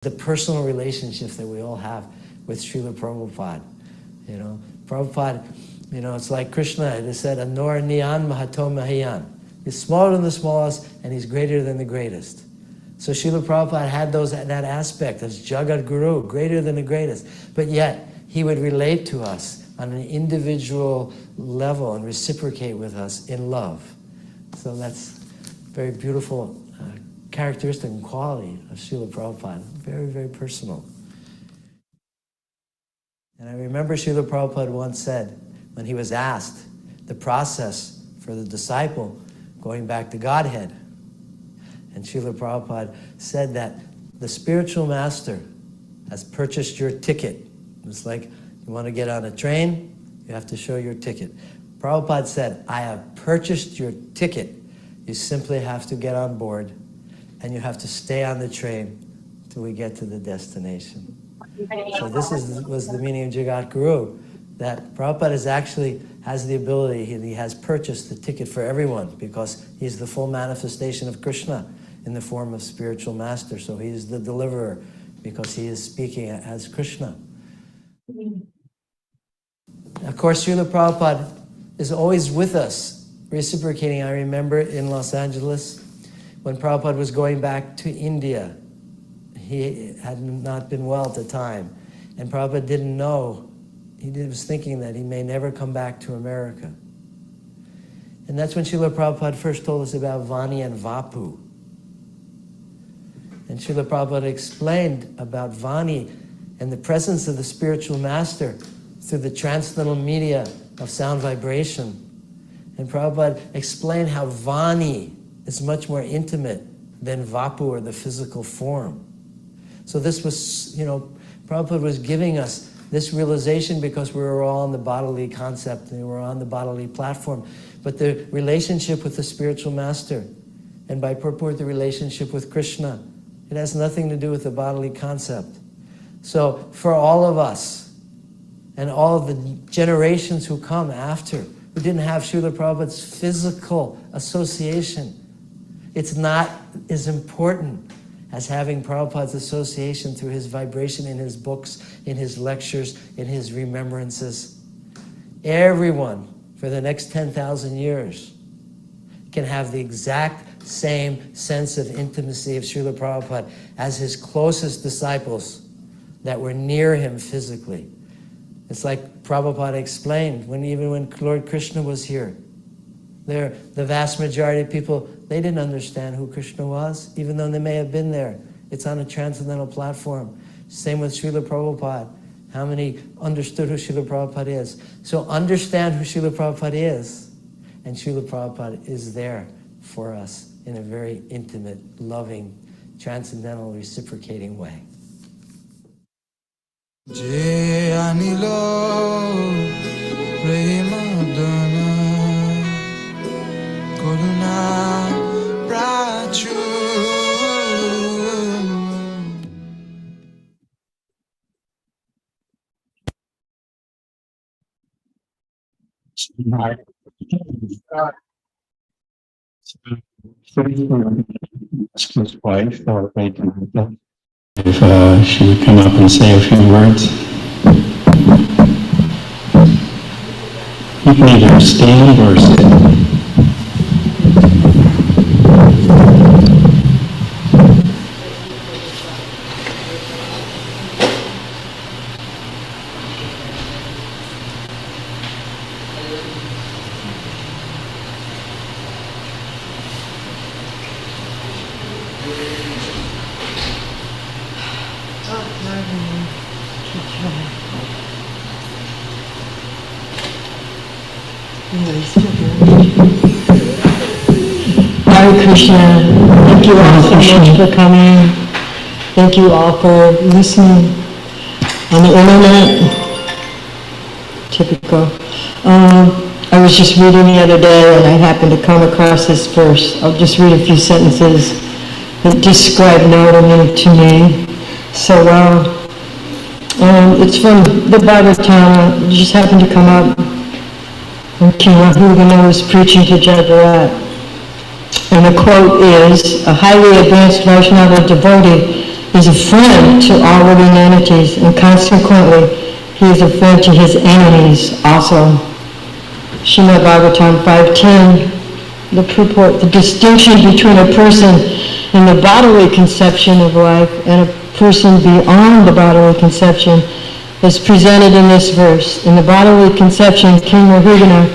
the personal relationships that we all have with Srila Prabhupada. Prabhupada, it's like Krishna, it said, Anor Niyan Mahato Mahayan. He's smaller than the smallest, and he's greater than the greatest. So Srila Prabhupada had that aspect as Jagat Guru, greater than the greatest. But yet, he would relate to us on an individual level and reciprocate with us in love. So that's very beautiful characteristic and quality of Srila Prabhupada. Very, very personal. And I remember Srila Prabhupada once said, when he was asked the process for the disciple going back to Godhead, and Srila Prabhupada said that the spiritual master has purchased your ticket. It's like you want to get on a train, you have to show your ticket. Prabhupada said, I have purchased your ticket. You simply have to get on board, and you have to stay on the train till we get to the destination. So this was the meaning of Jagat Guru, that Prabhupada has the ability, he has purchased the ticket for everyone because he's the full manifestation of Krishna in the form of spiritual master. So he is the deliverer because he is speaking as Krishna. Of course, Srila Prabhupada is always with us, reciprocating. I remember in Los Angeles, when Prabhupada was going back to India, he had not been well at the time, and Prabhupada didn't know. He was thinking that he may never come back to America. And that's when Srila Prabhupada first told us about Vani and Vapu. And Srila Prabhupada explained about Vani and the presence of the spiritual master through the transcendental media of sound vibration. And Prabhupada explained how Vani is much more intimate than Vapu, or the physical form. So this was, Prabhupada was giving us this realization because we were all on the bodily concept and we were on the bodily platform. But the relationship with the spiritual master, and by purport the relationship with Krishna, it has nothing to do with the bodily concept. So for all of us, and all of the generations who come after, who didn't have Srila Prabhupada's physical association, it's not as important as having Prabhupada's association through his vibration in his books, in his lectures, in his remembrances. Everyone, for the next 10,000 years, can have the exact same sense of intimacy of Srila Prabhupada as his closest disciples that were near him physically. It's like Prabhupada explained, even when Lord Krishna was here, the vast majority of people, they didn't understand who Krishna was, even though they may have been there. It's on a transcendental platform. Same with Srila Prabhupada. How many understood who Srila Prabhupada is? So understand who Srila Prabhupada is, and Srila Prabhupada is there for us in a very intimate, loving, transcendental, reciprocating way. Jai Anilo Premadana Koruna Prachu. Asked his wife, if she would come up and say a few words. You can either stand or sit. Hare Krishna. Thank you all so much for coming. Thank you all for listening on the internet. Typical. I was just reading the other day and I happened to come across this verse. I'll just read a few sentences that describe Narada to me so well. It's from the Bhagavatam. It just happened to come up when King Rahugana was preaching to Jagarat. And the quote is, a highly advanced Vaishnava devotee is a friend to all living entities, and consequently, he is a friend to his enemies also. Srimad Bhagavatam 5.10, the purport, the distinction between a person in the bodily conception of life and a person beyond the bodily conception is presented in this verse. In the bodily conception, King Rahugana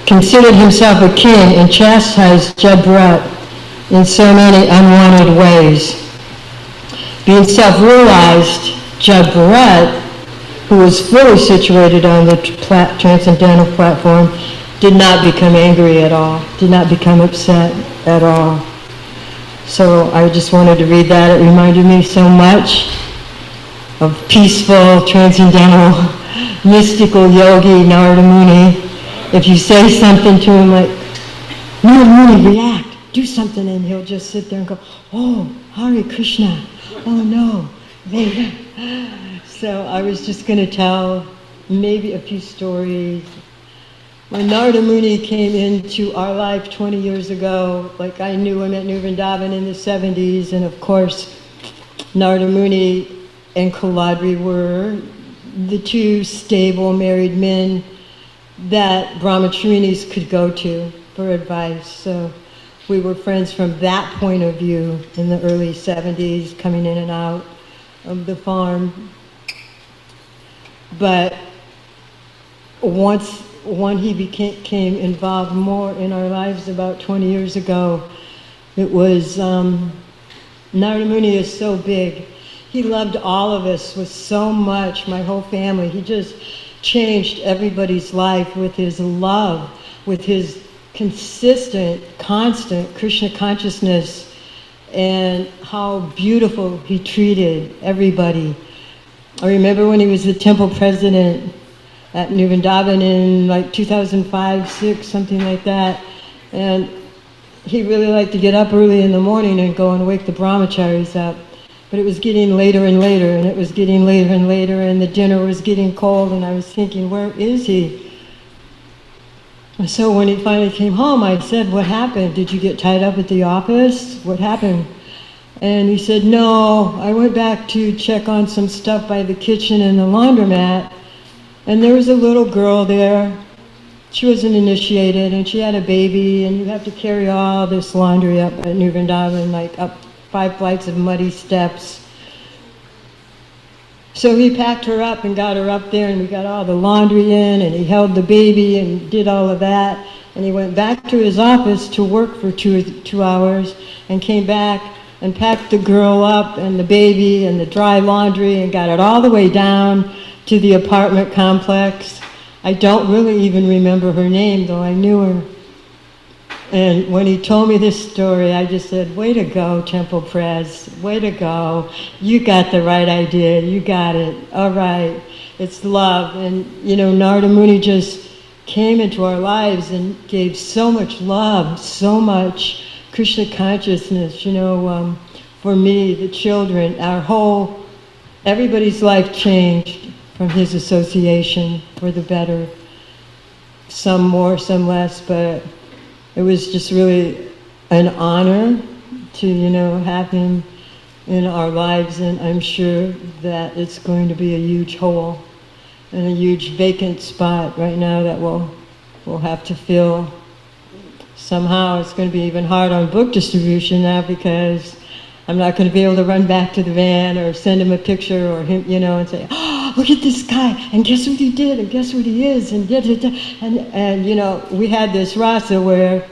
considered himself a king and chastised Jabrat in so many unwanted ways. Being self-realized, Jabrat, who was fully situated on the transcendental platform, did not become angry at all, did not become upset at all. So I just wanted to read that. It reminded me so much of peaceful, transcendental, mystical yogi Narada Muni. If you say something to him like, Narada Muni, react, do something, and he'll just sit there and go, oh, Hare Krishna, oh no. So I was just going to tell maybe a few stories. When Narada Muni came into our life 20 years ago, like I knew him at New Vrindavan in the 70s, and of course, Narada Muni and Kuladri were the two stable married men that brahmacharinis could go to for advice. So we were friends from that point of view in the early 70s, coming in and out of the farm. But when he became involved more in our lives about 20 years ago, it was, Narada Muni is so big. He loved all of us with so much, my whole family. He just changed everybody's life with his love, with his consistent, constant Krishna consciousness, and how beautiful he treated everybody. I remember when he was the temple president at New Vrindavan in like 2005, 6, something like that. And he really liked to get up early in the morning and go and wake the brahmacharis up. But it was getting later and later, and it was getting later and later, and the dinner was getting cold, and I was thinking, where is he? And so when he finally came home, I said, what happened? Did you get tied up at the office? What happened? And he said, no, I went back to check on some stuff by the kitchen and the laundromat, and there was a little girl there. She wasn't initiated, and she had a baby, and you have to carry all this laundry up at New Vrindavan, like up 5 flights of muddy steps. So he packed her up and got her up there, and we got all the laundry in, and he held the baby and did all of that, and he went back to his office to work for 2 hours, and came back and packed the girl up and the baby and the dry laundry and got it all the way down to the apartment complex. I don't really even remember her name, though I knew her. And when he told me this story, I just said, way to go, Temple Prez, way to go. You got the right idea, you got it, all right. It's love. And, you know, Narada Muni just came into our lives and gave so much love, so much Krishna consciousness, you know, for me, the children, everybody's life changed from his association for the better. Some more, some less, but it was just really an honor to, you know, have him in our lives, and I'm sure that it's going to be a huge hole and a huge vacant spot right now that we'll have to fill. Somehow it's going to be even hard on book distribution now, because I'm not going to be able to run back to the van or send him a picture or him, you know, and say, oh, look at this guy, and guess what he did, and guess what he is, and da, da, da. And you know, we had this rasa where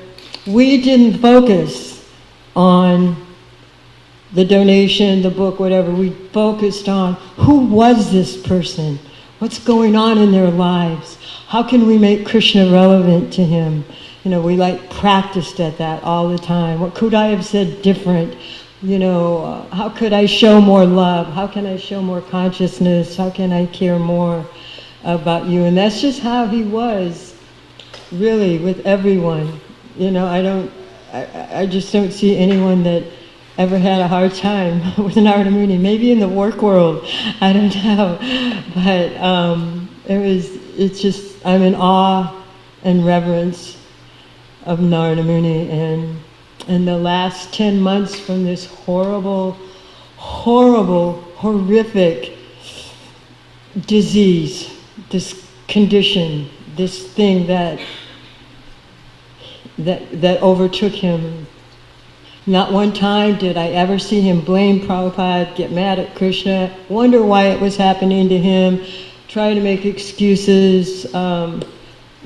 we didn't focus on the donation, the book, whatever. We focused on who was this person, what's going on in their lives, how can we make Krishna relevant to him. You know, we like practiced at that all the time. What could I have said different? You know, how could I show more love? How can I show more consciousness? How can I care more about you? And that's just how he was, really, with everyone. You know, I just don't see anyone that ever had a hard time with Narada Muni. Maybe in the work world, I don't know. But it's just, I'm in awe and reverence of Narada Muni, and in the last 10 months from this horrible horrible, horrific disease, this condition, this thing that overtook him. Not one time did I ever see him blame Prabhupada, get mad at Krishna, wonder why it was happening to him, try to make excuses.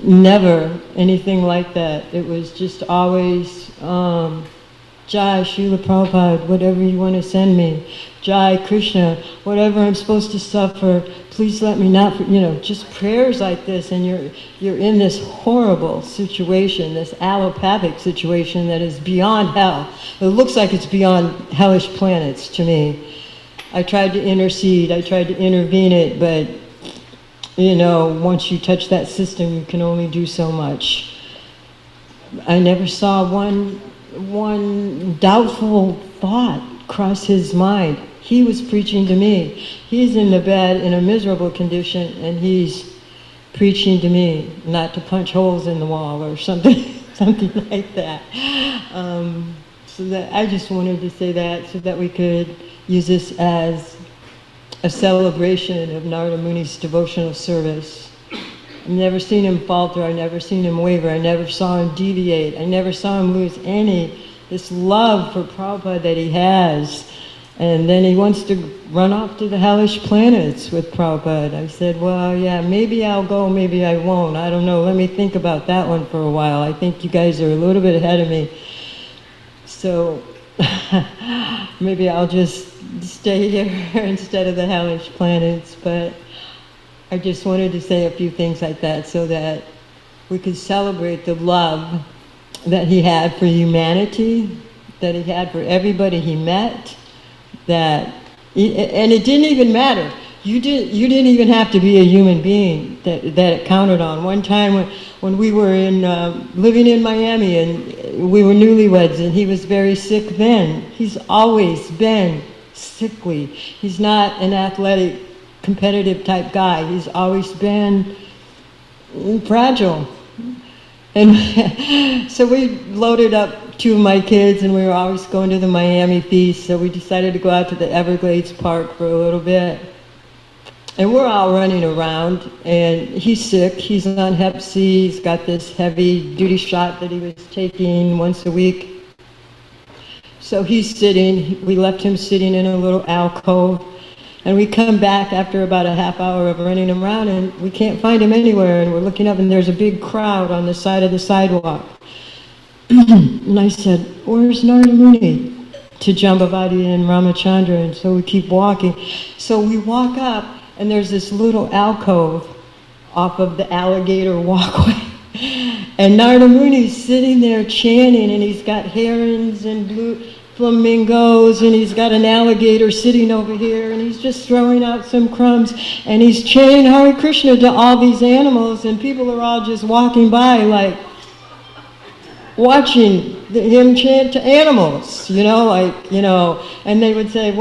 Never anything like that. It was just always, Jai, Srila Prabhupada, whatever you want to send me. Jai, Krishna, whatever I'm supposed to suffer, please let me not, just prayers like this, and you're in this horrible situation, this allopathic situation that is beyond hell. It looks like it's beyond hellish planets to me. I tried to intercede, I tried to intervene it, but once you touch that system, you can only do so much. I never saw one doubtful thought cross his mind. He was preaching to me. He's in the bed in a miserable condition, and he's preaching to me not to punch holes in the wall or something, something like that. So that I just wanted to say that so that we could use this as a celebration of Narada Muni's devotional service. I've never seen him falter, I've never seen him waver, I never saw him deviate, I never saw him lose this love for Prabhupada that he has. And then he wants to run off to the hellish planets with Prabhupada. I said, well, yeah, maybe I'll go, maybe I won't. I don't know, let me think about that one for a while. I think you guys are a little bit ahead of me. So maybe I'll just stay here instead of the hellish planets. But I just wanted to say a few things like that so that we could celebrate the love that he had for humanity, that he had for everybody he met, and it didn't even matter. You didn't even have to be a human being that it counted on. One time when we were living in Miami and we were newlyweds and he was very sick then. He's always been sickly. He's not an athletic, competitive type guy. He's always been fragile. And so we loaded up two of my kids, and we were always going to the Miami feast, so we decided to go out to the Everglades Park for a little bit. And we're all running around, and he's sick, he's on Hep C, he's got this heavy duty shot that he was taking once a week. So he's sitting, we left him sitting in a little alcove, and we come back after about a half hour of running around, and we can't find him anywhere, and we're looking up, and there's a big crowd on the side of the sidewalk. And I said, where's Narada Muni? To Jambavati and Ramachandra, and so we keep walking. So we walk up, and there's this little alcove off of the alligator walkway. And Narada Muni's sitting there chanting, and he's got herons and blue flamingos, and he's got an alligator sitting over here, and he's just throwing out some crumbs, and he's chanting Hare Krishna to all these animals, and people are all just walking by like, watching him chant to animals, and they would say,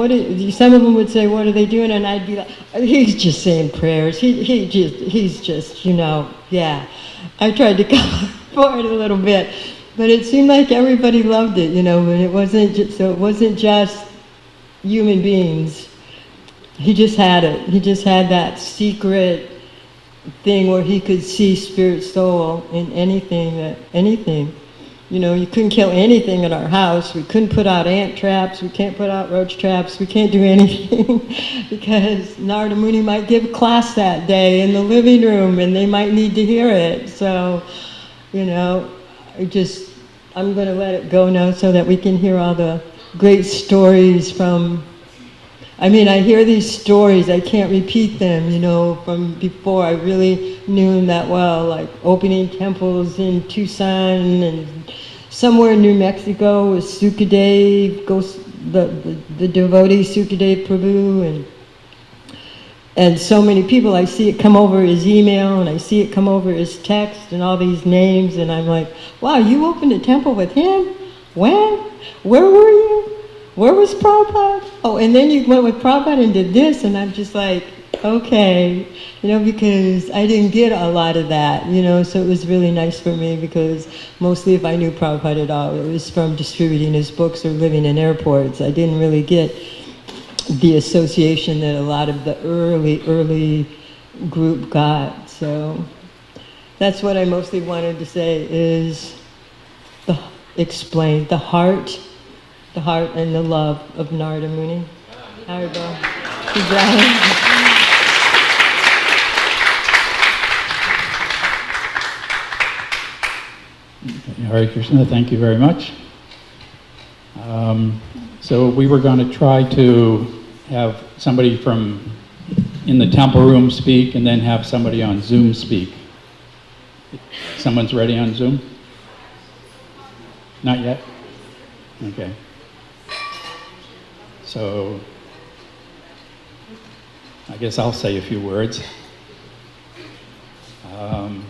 some of them would say, what are they doing? And I'd be like, he's just saying prayers. He's just, yeah. I tried to come forward a little bit, but it seemed like everybody loved it, and it wasn't just human beings. He just had it. He just had that secret thing where he could see spirit soul in anything. You couldn't kill anything in our house. We couldn't put out ant traps. We can't put out roach traps. We can't do anything because Narada Muni might give a class that day in the living room and they might need to hear it. So, I'm going to let it go now so that we can hear all the great stories from, I hear these stories, I can't repeat them, from before. I really knew him that well, like opening temples in Tucson and somewhere in New Mexico with Sukadev, the devotee Sukadev Prabhu, and so many people. I see it come over his email, and I see it come over his text, and all these names, and I'm like, wow, you opened a temple with him? When? Where were you? Where was Prabhupada? Oh, and then you went with Prabhupada and did this, and I'm just like, okay, because I didn't get a lot of that, so it was really nice for me, because mostly if I knew Prabhupada at all, it was from distributing his books or living in airports. I didn't really get the association that a lot of the early group got. So that's what I mostly wanted to say is explain the heart and the love of Narada Muni. Haribo. Hare Krishna, thank you very much. So we were going to try to have somebody from in the temple room speak and then have somebody on Zoom speak. Someone's ready on Zoom? Not yet? Okay. So I guess I'll say a few words. Of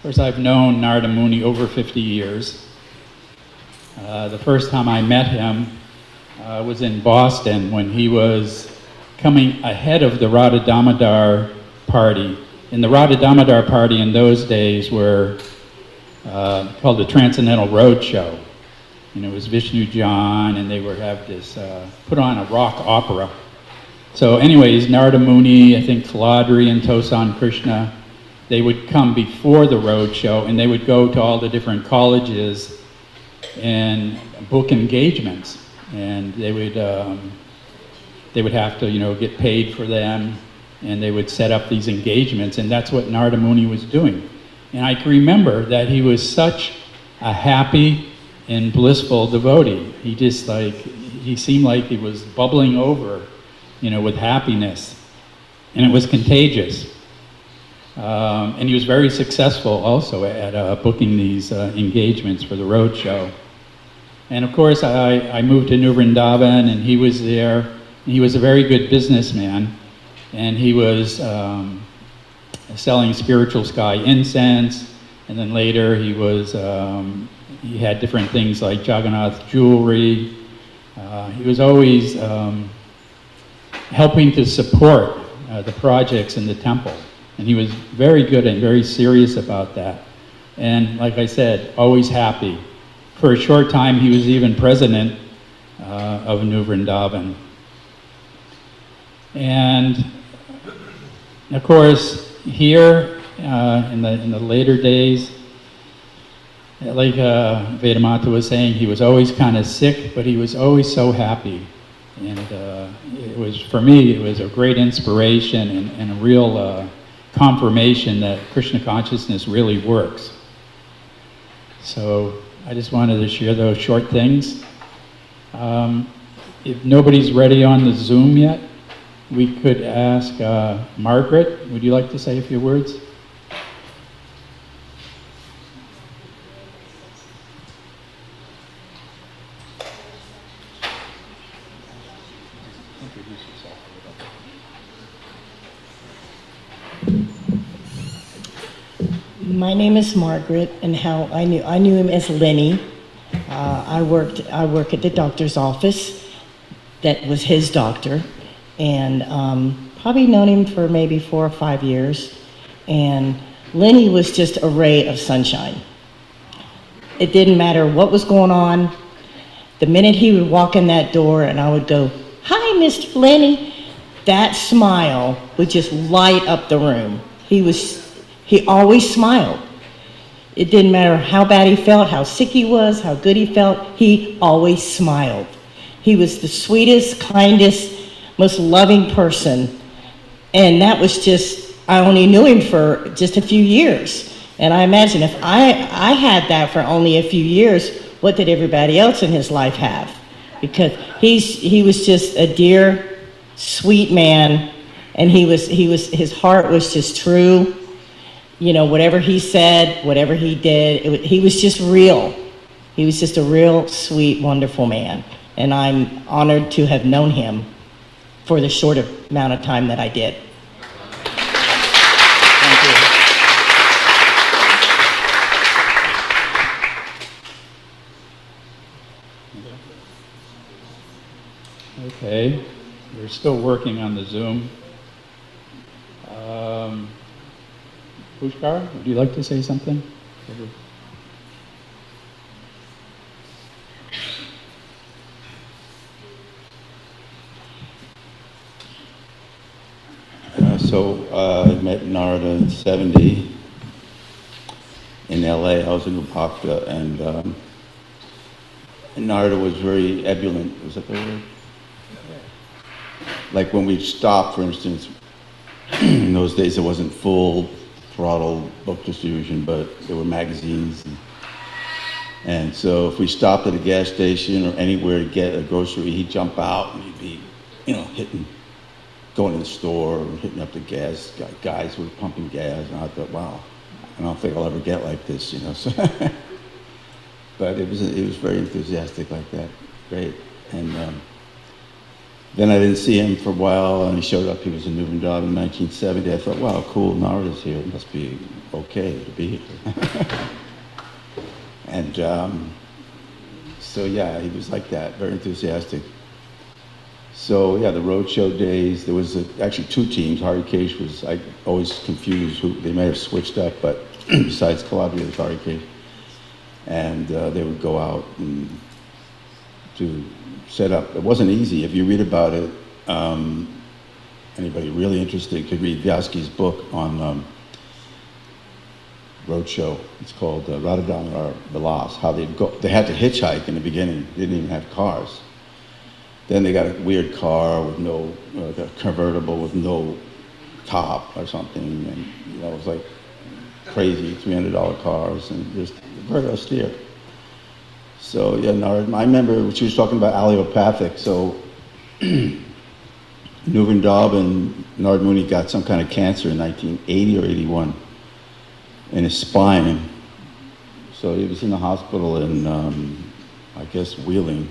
course, I've known Narada Muni over 50 years. The first time I met him was in Boston when he was coming ahead of the Radha Damodar party. And the Radha Damodar party in those days were called the Transcendental Roadshow. And it was Vishnu John, and they would have this, put on a rock opera. So anyways, Narada Muni, I think Kaladri and Tosan Krishna, they would come before the roadshow, and they would go to all the different colleges and book engagements. And they would have to, get paid for them, and they would set up these engagements, and that's what Narada Muni was doing. And I can remember that he was such a happy and blissful devotee. He seemed like he was bubbling over, with happiness, and it was contagious. And he was very successful also at booking these engagements for the roadshow. And of course, I moved to New Vrindavan, and he was there. And he was a very good businessman, and he was selling spiritual sky incense, and then later he was he had different things like Jagannath jewelry. He was always helping to support the projects in the temple. And he was very good and very serious about that. And like I said, always happy. For a short time, he was even president of New Vrindavan. And of course, here in the later days, like Vedamata was saying, he was always kind of sick, but he was always so happy. And for me, it was a great inspiration and a real confirmation that Krishna consciousness really works. So I just wanted to share those short things. If nobody's ready on the Zoom yet, we could ask Margaret. Would you like to say a few words? My name is Margaret, and how I knew him as Lenny. I work at the doctor's office. That was his doctor, and probably known him for maybe 4 or 5 years. And Lenny was just a ray of sunshine. It didn't matter what was going on. The minute he would walk in that door, and I would go, "Hi, Mr. Lenny," that smile would just light up the room. He always smiled. It didn't matter how bad he felt, how sick he was, how good he felt, he always smiled. He was the sweetest, kindest, most loving person. And that was I only knew him for just a few years. And I imagine if I had that for only a few years, what did everybody else in his life have? Because he was just a dear, sweet man, and his heart was just true. Whatever he said, whatever he did, he was just real. He was just a real, sweet, wonderful man. And I'm honored to have known him for the short amount of time that I did. Thank you. Okay, we're still working on the Zoom. Pushkar, would you like to say something? So I met Narada in '70 in LA. I was in Upakta, and Narada was very ebullient. Was that the word? Like when we'd stop, for instance, in those days it wasn't full throttle book distribution, but there were magazines. And so if we stopped at a gas station or anywhere to get a grocery, he'd jump out and he'd be, going to the store and hitting up the gas. Guys were pumping gas, and I thought, wow, I don't think I'll ever get like this, So, but it was very enthusiastic like that. Great. And then I didn't see him for a while, and he showed up. He was in New Vrindavan in 1970. I thought, wow, cool, Narada's here. It must be okay to be here. And so, yeah, he was like that, very enthusiastic. So, yeah, the roadshow days, there was actually two teams. Harikesh was, I always confused who, they may have switched up, but besides Calabria, was Harikesh. And they would go out and to set up. It wasn't easy. If you read about it, anybody really interested could read Vyaski's book on roadshow. It's called Radhadan or Vilas, how they had to hitchhike in the beginning. They didn't even have cars. Then they got a weird car with no, a convertible with no top or something, and it was like crazy $300 cars and just very austere. So yeah, Narada, I remember she was talking about allopathic. So New Vrindavan, Narada Muni got some kind of cancer in 1980 or 81 in his spine. So he was in the hospital in, I guess, Wheeling.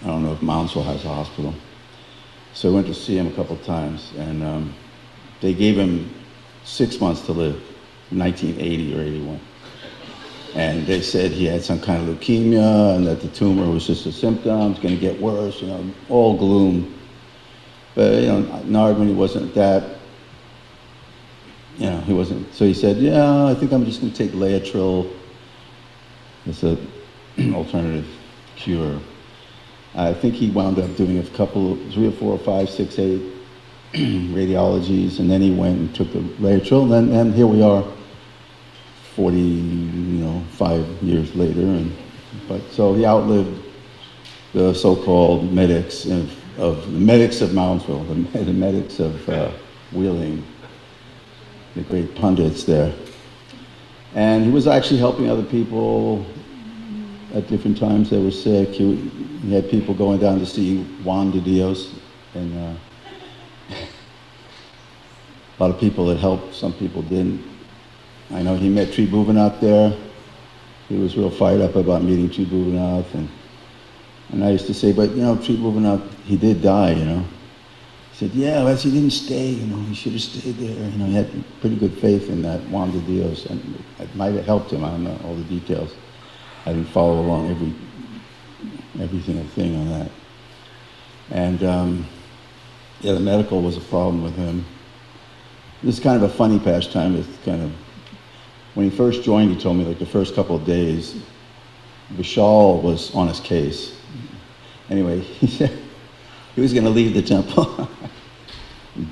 I don't know if Moundsville has a hospital. So I went to see him a couple of times, and they gave him 6 months to live, 1980 or 81. And they said he had some kind of leukemia and that the tumor was just a symptom, it's going to get worse, all gloom. But, Narada Muni wasn't that, he wasn't. So he said, yeah, I think I'm just going to take Laetrile. It's an alternative cure. I think he wound up doing a couple, 3 or 4 or 5, 6, 8 radiologies, and then he went and took the Laetrile, and here we are, 45 years later. But so he outlived the so-called medics of the medics of Moundsville, the medics of Wheeling, the great pundits there. And he was actually helping other people at different times that were sick. He had people going down to see Juan de Dios, and a lot of people that helped, some people didn't. I know he met Tribhuvanath there. He was real fired up about meeting Tribhuvanath, and I used to say, but Tribhuvanath, he did die, He said, yeah, well, he didn't stay, he should have stayed there. He had pretty good faith in that Juan de Dios, and it might have helped him. I don't know all the details. I didn't follow along every single thing on that. And the medical was a problem with him. This is kind of a funny pastime. It's kind of, when he first joined, he told me like the first couple of days, Vishal was on his case. Anyway, he said he was going to leave the temple.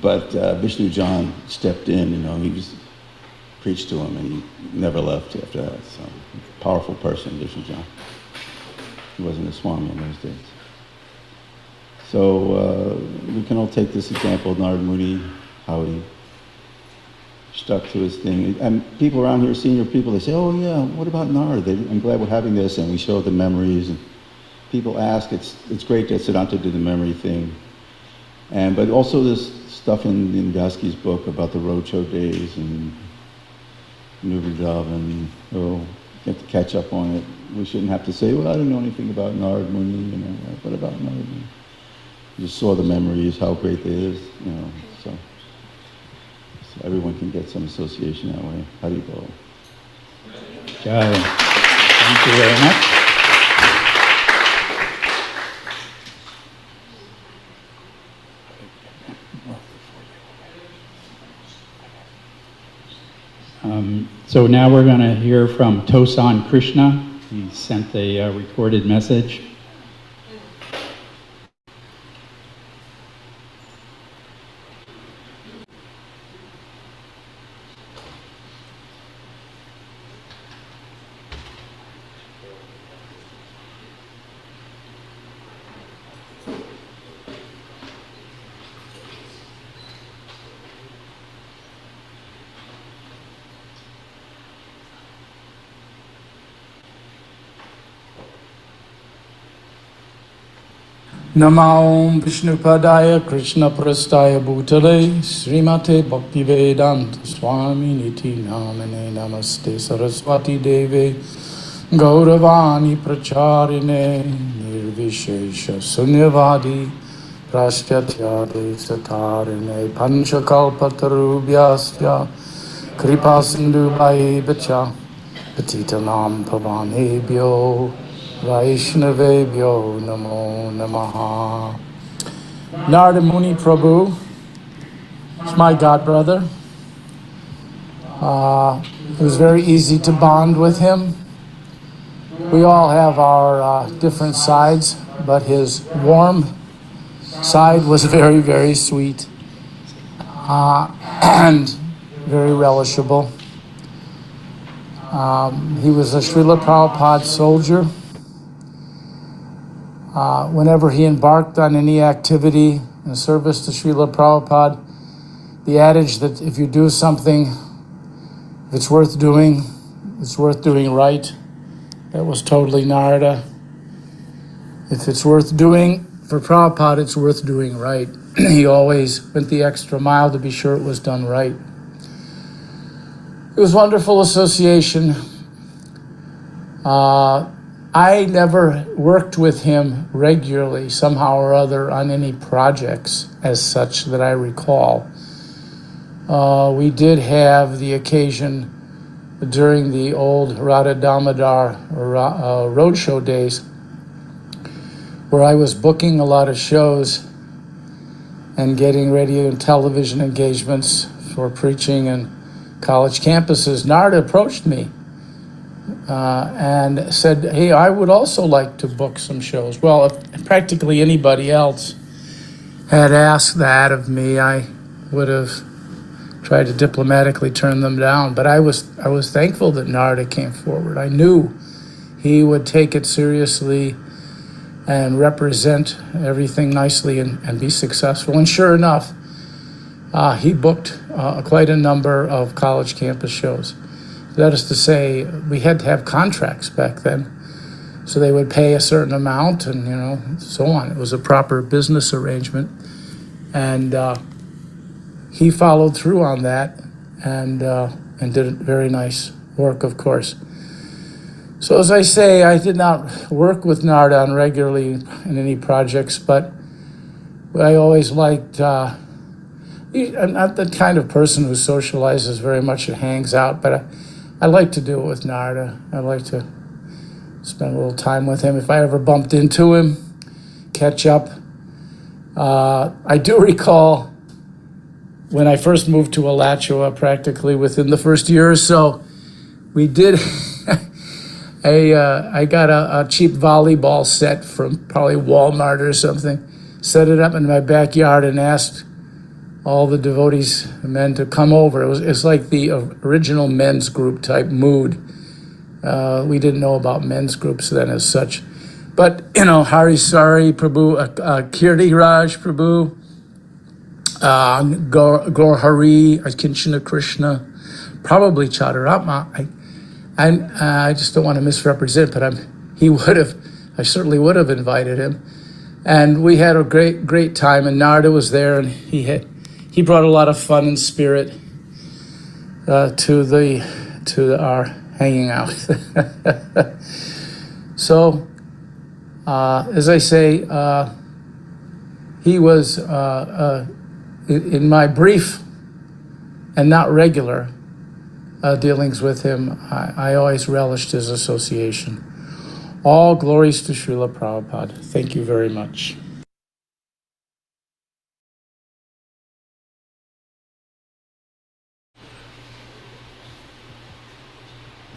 But Vishnu John stepped in, he was preached to him, and he never left after that. So, powerful person, Vishnu John. He wasn't a Swami in those days. So we can all take this example of Narada Muni, how he stuck to his thing. And people around here, senior people, they say, oh yeah, what about Narada? I'm glad we're having this, and we show the memories. And people ask, it's great that Siddhanta did the memory thing. But also this stuff in Vyaski's book about the roadshow days and New Vrindavan. You have to catch up on it. We shouldn't have to say, well, I don't know anything about Narada Muni, what about Narada Muni? You just saw the memories, how great it is, so everyone can get some association that way. How do you go? Jai. Thank you very much. So now we're going to hear from Tosan Krishna. He sent a recorded message. Namo Vishnupadaya Krishna Prastaya Bhutale Srimate Bhaktivedanta Swami Niti Namane Namaste Saraswati Deve Gauravani Pracharine Nirvishesha Sunyavadi Prashtatyade Satarine Panchakalpatarubhyasya Kripa Sindhu Bhaibhacha Patitanam Pavanebhyo Vaishnavebhyo Namo Namaha. Narada Muni Prabhu is my godbrother. It was very easy to bond with him. We all have our different sides, but his warm side was very, very sweet and very relishable. He was a Srila Prabhupada soldier. Whenever he embarked on any activity in service to Srila Prabhupada, the adage that if you do something, if it's worth doing right, that was totally Narada. If it's worth doing for Prabhupada, it's worth doing right. He always went the extra mile to be sure it was done right. It was wonderful association. I never worked with him regularly, somehow or other, on any projects as such that I recall. We did have the occasion during the old Radha Damodar roadshow days where I was booking a lot of shows and getting radio and television engagements for preaching in college campuses. Narada approached me and said, hey, I would also like to book some shows. Well, if practically anybody else had asked that of me, I would have tried to diplomatically turn them down. But I was thankful that Narada came forward. I knew he would take it seriously and represent everything nicely and be successful. And sure enough, he booked quite a number of college campus shows. That is to say, we had to have contracts back then. So they would pay a certain amount and, so on. It was a proper business arrangement. And he followed through on that and did very nice work, of course. So as I say, I did not work with Narada on regularly in any projects, but I always liked, I'm not the kind of person who socializes very much and hangs out, but I like to do it with Narada. I like to spend a little time with him. If I ever bumped into him, catch up. I do recall when I first moved to Alachua, practically within the first year or so, we did, I got a cheap volleyball set from probably Walmart or something, set it up in my backyard and asked all the devotees, men, to come over. It's like the original men's group type mood. We didn't know about men's groups then as such. But, Hari Sari Prabhu, Kirti Raj Prabhu, Gaur Hari, Kinchana Krishna, probably Chaturama. I just don't want to misrepresent, but I certainly would have invited him. And we had a great time, and Narada was there, and he brought a lot of fun and spirit to our hanging out. So, as I say, he was, in my brief and not regular dealings with him, I always relished his association. All glories to Srila Prabhupada. Thank you very much.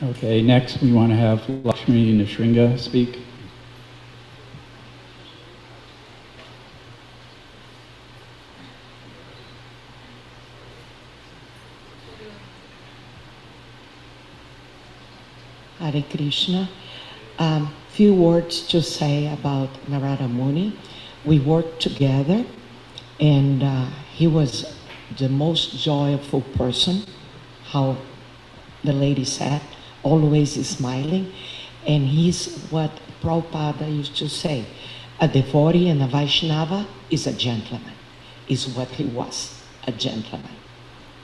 Okay, next we want to have Lakshmi Nishringa speak. Hare Krishna. Few words to say about Narada Muni. We worked together, and he was the most joyful person, how the lady said, always smiling. And he's what Prabhupada used to say, A devotee and a Vaishnava is a gentleman, is what he was, a gentleman.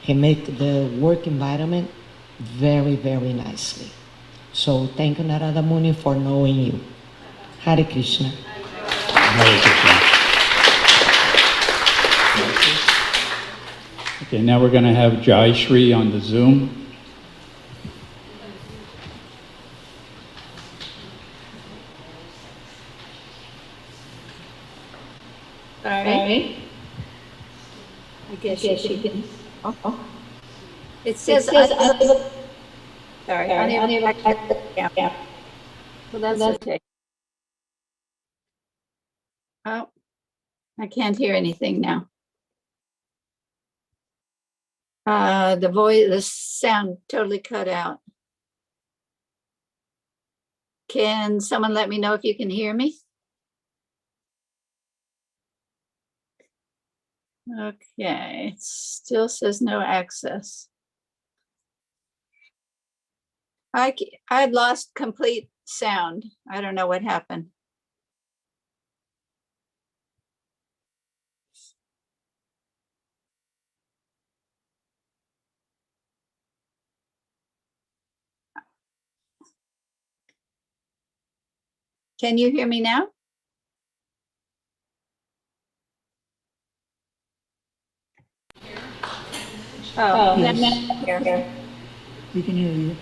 He made the work environment very, very nicely. So thank you, Narada Muni, for knowing you. Hare Krishna. Hare Krishna. Okay, now we're going to have Jai Shri on the Zoom. Sorry. I guess she can. Oh. It says unable. Sorry, unable to access the camera. Well, that's okay. Oh, I can't hear anything now. The sound totally cut out. Can someone let me know if you can hear me? Okay, it still says no access. I'd lost complete sound. I don't know what happened. Can you hear me now? Oh, Yes. here. We can hear you.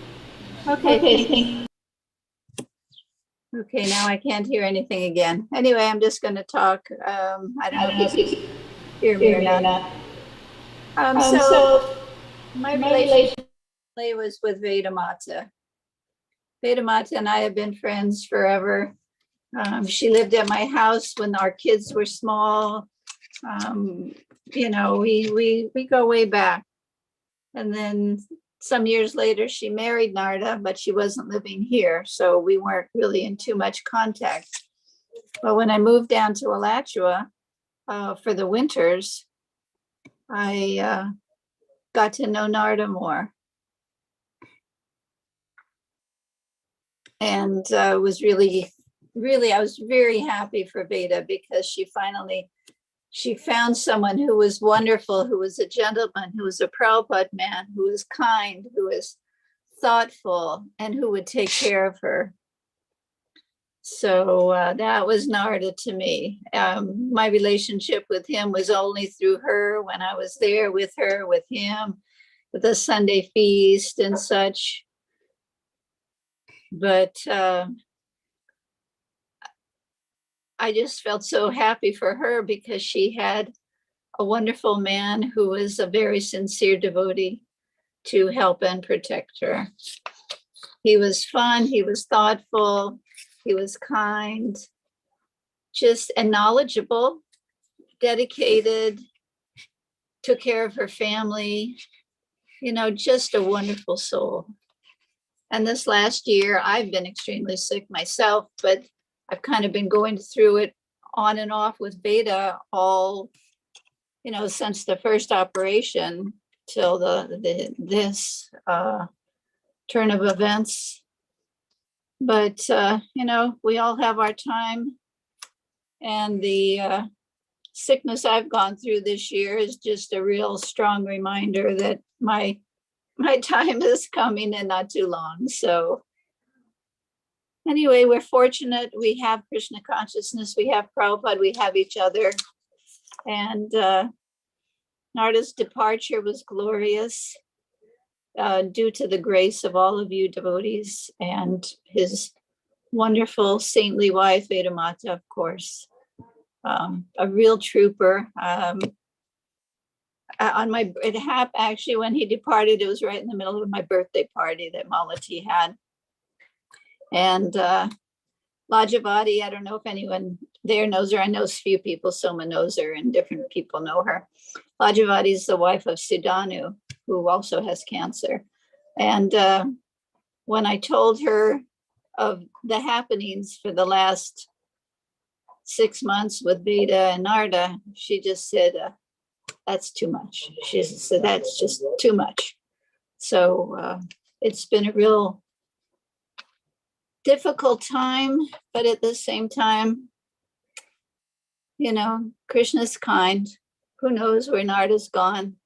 Okay, okay, now I can't hear anything again. Anyway, I'm just going to talk. I don't know if you can hear me or not. So my relationship was with Vedamata. Vedamata and I have been friends forever. She lived at my house when our kids were small. You know, we go way back. And then some years later, she married Narada, but she wasn't living here. So we weren't really in too much contact. But when I moved down to Alachua for the winters, I got to know Narada more. And was really, I was very happy for Veda because she found someone who was wonderful, who was a gentleman, who was a Prabhupada man, who was kind, who was thoughtful, and who would take care of her. So that was Narada to me. My relationship with him was only through her when I was there with her, with him, with the Sunday feast and such. But I just felt so happy for her because she had a wonderful man who was a very sincere devotee to help and protect her. He was fun, he was thoughtful, he was kind, just and knowledgeable, dedicated, took care of her family, you know, just a wonderful soul. And this last year, I've been extremely sick myself, but I've kind of been going through it on and off with Veda all, you know, since the first operation till this turn of events. But, you know, we all have our time. And the sickness I've gone through this year is just a real strong reminder that my time is coming and not too long. So anyway, we're fortunate. We have Krishna consciousness. We have Prabhupada. We have each other. And Narada's departure was glorious due to the grace of all of you devotees and his wonderful saintly wife, Vedamata, of course. A real trooper. Actually, when he departed, it was right in the middle of my birthday party that Malati had. And Lajavati, I don't know if anyone there knows her. I know a few people, Soma knows her, and different people know her. Lajavati is the wife of Sudanu, who also has cancer. And when I told her of the happenings for the last 6 months with Veda and Narada, she just said, that's too much. She said, that's just too much. So it's been a real difficult time, but at the same time, You know, Krishna's kind. Who knows where Narada's gone?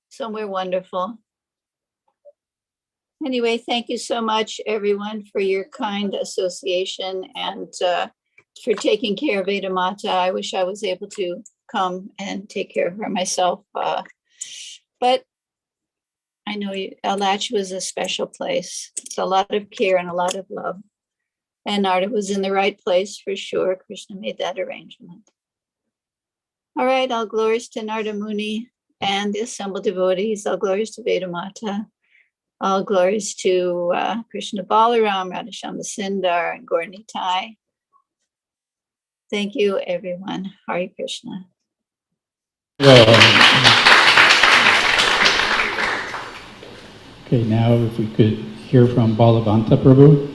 Somewhere wonderful. Anyway, thank you so much, everyone, for your kind association and for taking care of Ada Mata. I wish I was able to come and take care of her myself. But I know Alachua was a special place. It's a lot of care and a lot of love. And Narada was in the right place for sure. Krishna made that arrangement. All right, all glories to Narada Muni and the assembled devotees. All glories to Veda Mata. All glories to Krishna Balaram, Radhashama Sundar, and Gaur Nitai. Thank you, everyone. Hare Krishna. Okay, now if we could hear from Balavanta Prabhu.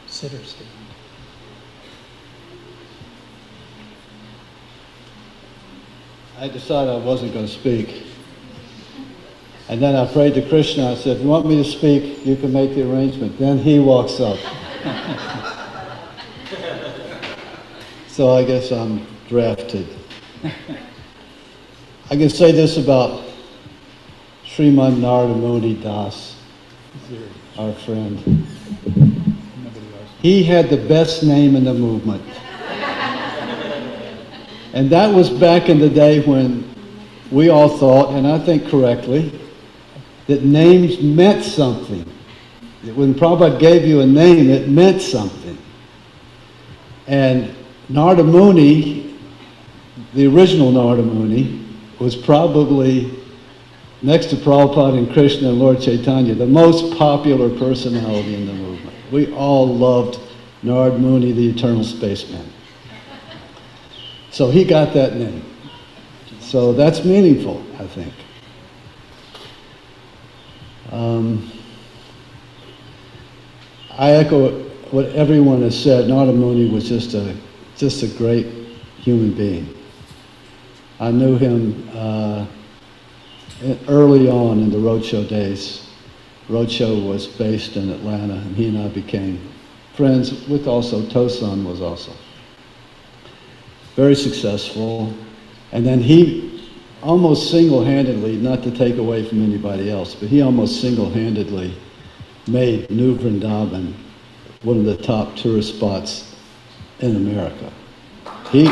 Sit or stand? I decided I wasn't going to speak. And then I prayed to Krishna. I said, if you want me to speak, you can make the arrangement. Then he walks up. So I guess I'm drafted. I can say this about Sriman Narada Muni Das, our friend. He had the best name in the movement. And that was back in the day when we all thought, and I think correctly, that names meant something. When Prabhupada gave you a name, it meant something. And Narada Muni, the original Narada Muni, was probably, next to Prabhupada and Krishna and Lord Chaitanya, the most popular personality in the movement. We all loved Narada Muni, the eternal spaceman. So he got that name. So that's meaningful, I think. I echo what everyone has said. Narada Muni was just a great human being. I knew him early on in the roadshow days. Roadshow was based in Atlanta, and he and I became friends with also Tosan was also very successful. And then he almost single-handedly, not to take away from anybody else, but he almost single-handedly made New Vrindavan one of the top tourist spots in America. He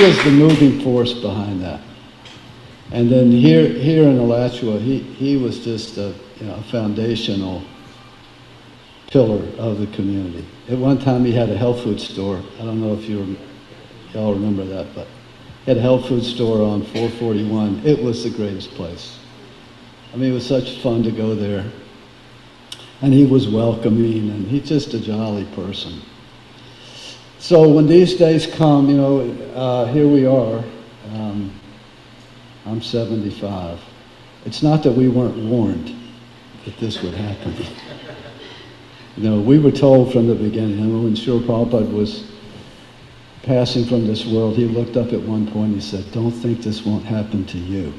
was the moving force behind that. And then here in Alachua, he was just a foundational pillar of the community. At one time he had a health food store. I don't know if y'all remember that, but he had a health food store on 441. It was the greatest place. I mean, it was such fun to go there. And he was welcoming, and he's just a jolly person. So when these days come, here we are. I'm 75. It's not that we weren't warned that this would happen. We were told from the beginning. When Srila Prabhupada was passing from this world, he looked up at one point and he said, "Don't think this won't happen to you."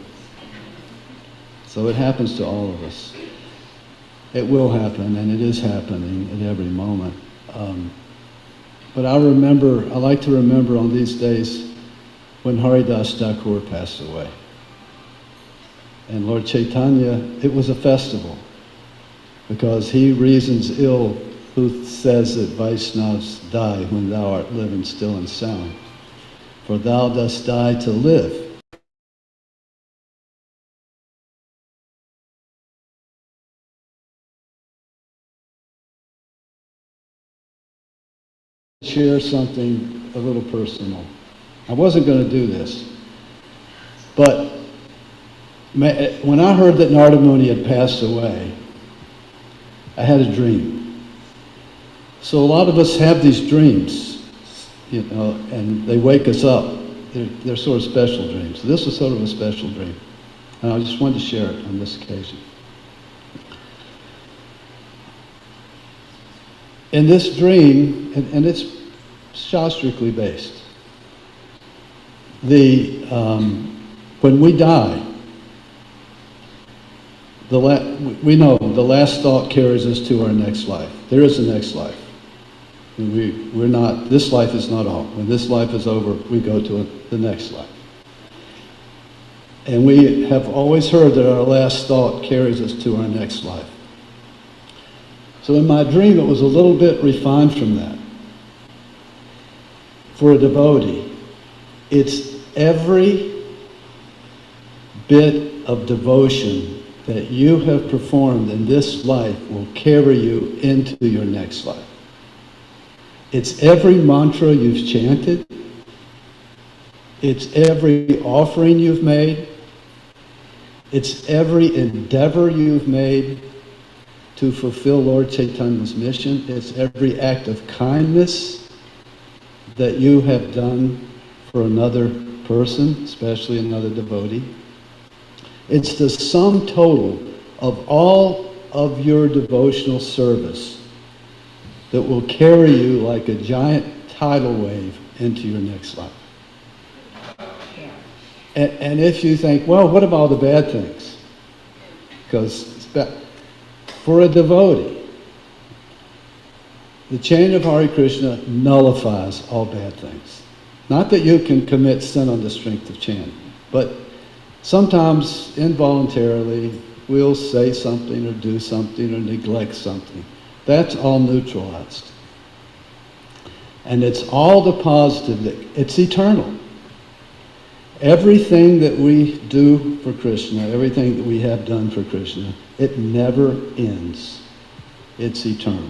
So it happens to all of us. It will happen, and it is happening at every moment. But I like to remember on these days when Haridas Thakur passed away. And Lord Chaitanya, it was a festival, because he reasons ill who says that Vaishnavas die when thou art living still and sound. For thou dost die to live. Share something a little personal. I wasn't going to do this, but when I heard that Narada Muni had passed away, I had a dream. So a lot of us have these dreams, and they wake us up. They're sort of special dreams. This was sort of a special dream, and I just wanted to share it on this occasion. In this dream, and it's shastrically based, when we die, we know the last thought carries us to our next life. There is a next life. We're not, this life is not all. When this life is over, we go to the next life. And we have always heard that our last thought carries us to our next life. So in my dream, it was a little bit refined from that. For a devotee, it's every bit of devotion that you have performed in this life will carry you into your next life. It's every mantra you've chanted. It's every offering you've made. It's every endeavor you've made to fulfill Lord Chaitanya's mission. It's every act of kindness that you have done for another person, especially another devotee. It's the sum total of all of your devotional service that will carry you like a giant tidal wave into your next life. And if you think, well, what about all the bad things? Because for a devotee, the chain of Hare Krishna nullifies all bad things. Not that you can commit sin on the strength of chanting, but sometimes involuntarily we'll say something or do something or neglect something. That's all neutralized. And it's all the positive, it's eternal. Everything that we do for Krishna, everything that we have done for Krishna, it never ends. It's eternal.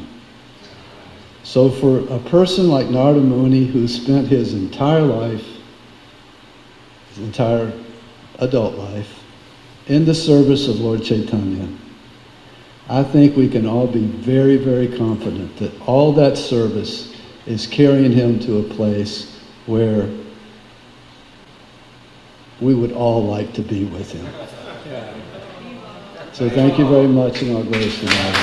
So for a person like Narada Muni, who spent his entire life, his entire adult life, in the service of Lord Chaitanya, I think we can all be very, very confident that all that service is carrying him to a place where we would all like to be with him. So thank you very much, and all grace to God.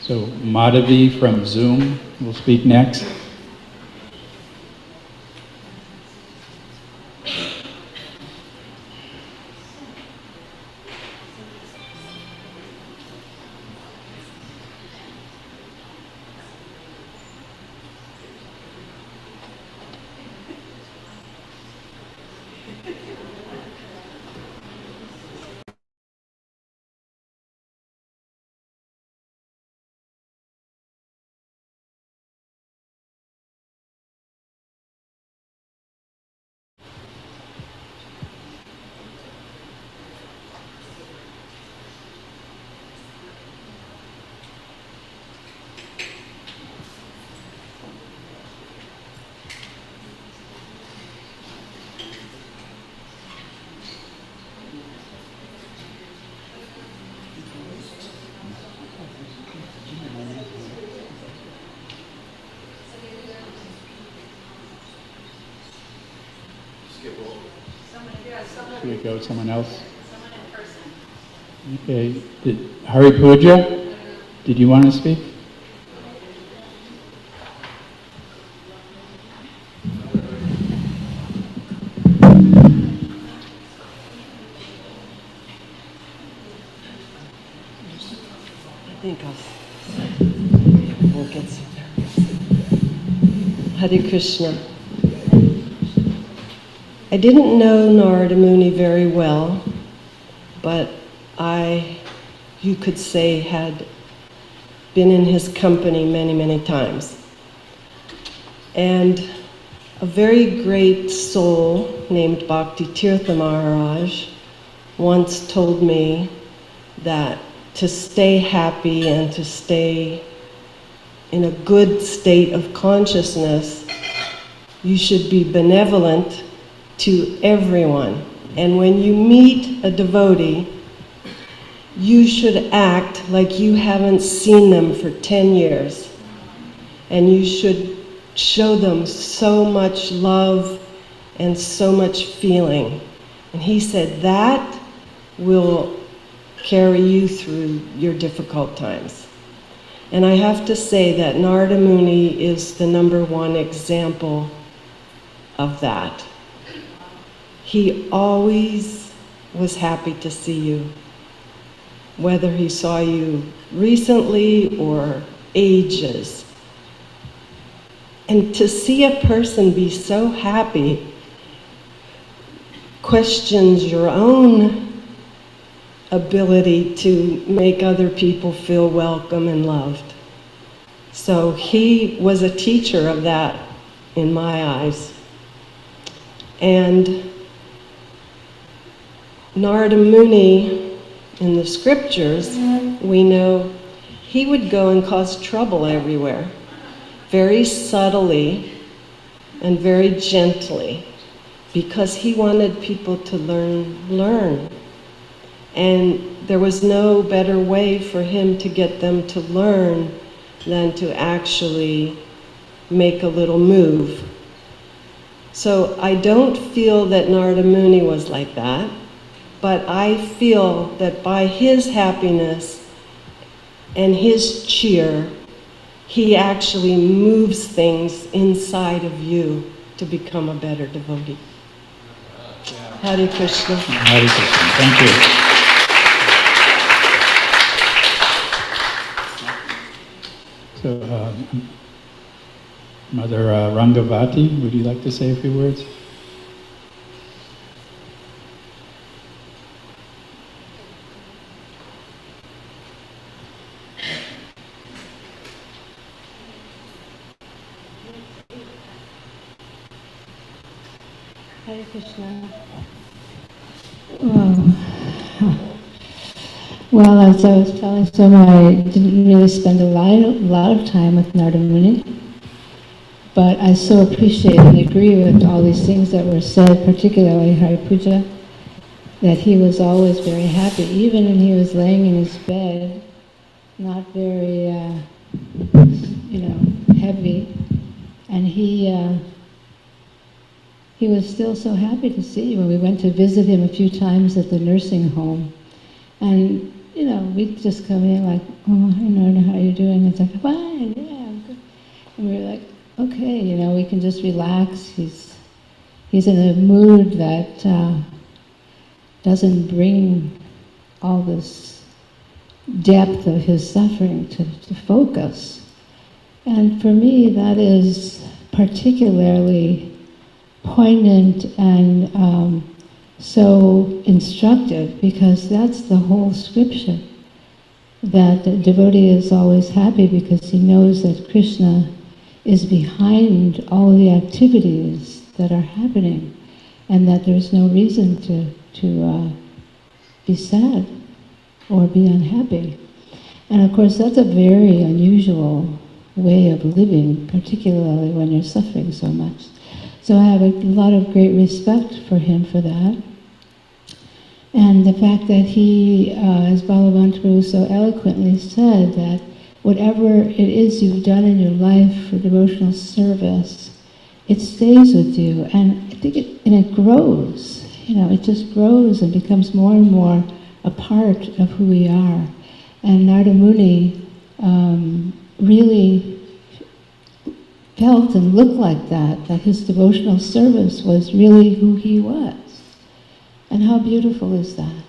So Madhavi from Zoom will speak next. Should we go with someone else? Someone in person. Okay. Hari Puja, did you want to speak? I think we'll get somewhere. Hare Krishna. I didn't know Narada Muni very well, but you could say, had been in his company many, many times. And a very great soul named Bhakti Tirtha Maharaj once told me that to stay happy and to stay in a good state of consciousness, you should be benevolent to everyone. And when you meet a devotee, you should act like you haven't seen them for 10 years. And you should show them so much love and so much feeling. And he said that will carry you through your difficult times. And I have to say that Narada Muni is the #1 example of that. He always was happy to see you, whether he saw you recently or ages. And to see a person be so happy questions your own ability to make other people feel welcome and loved. So he was a teacher of that in my eyes. And Narada Muni, in the scriptures, we know he would go and cause trouble everywhere, very subtly and very gently, because he wanted people to learn. And there was no better way for him to get them to learn than to actually make a little move. So I don't feel that Narada Muni was like that, but I feel that by his happiness and his cheer, he actually moves things inside of you to become a better devotee. Hare Krishna. Hare Krishna. Thank you. So, Mother Rangavati, would you like to say a few words? Hare Krishna. Well, as I was telling Soma, I didn't really spend a lot of time with Narada Muni, but I so appreciate and agree with all these things that were said, particularly Hari Puja, that he was always very happy, even when he was laying in his bed, not very, heavy, and he was still so happy to see you. When we went to visit him a few times at the nursing home, and we'd just come in like, oh, hi Narada, how are you doing? It's like, fine, yeah, I'm good. And we were like, okay, we can just relax. He's in a mood that doesn't bring all this depth of his suffering to focus. And for me, that is particularly poignant and so instructive, because that's the whole scripture, that the devotee is always happy because he knows that Krishna is behind all the activities that are happening, and that there's no reason to be sad or be unhappy. And of course, that's a very unusual way of living, particularly when you're suffering so much. So I have a lot of great respect for him for that. And the fact that he, as Bhagavan Prabhu so eloquently said, that whatever it is you've done in your life for devotional service, it stays with you. And I think it grows. It just grows and becomes more and more a part of who we are. And Narada Muni really felt and looked like that his devotional service was really who he was. And how beautiful is that?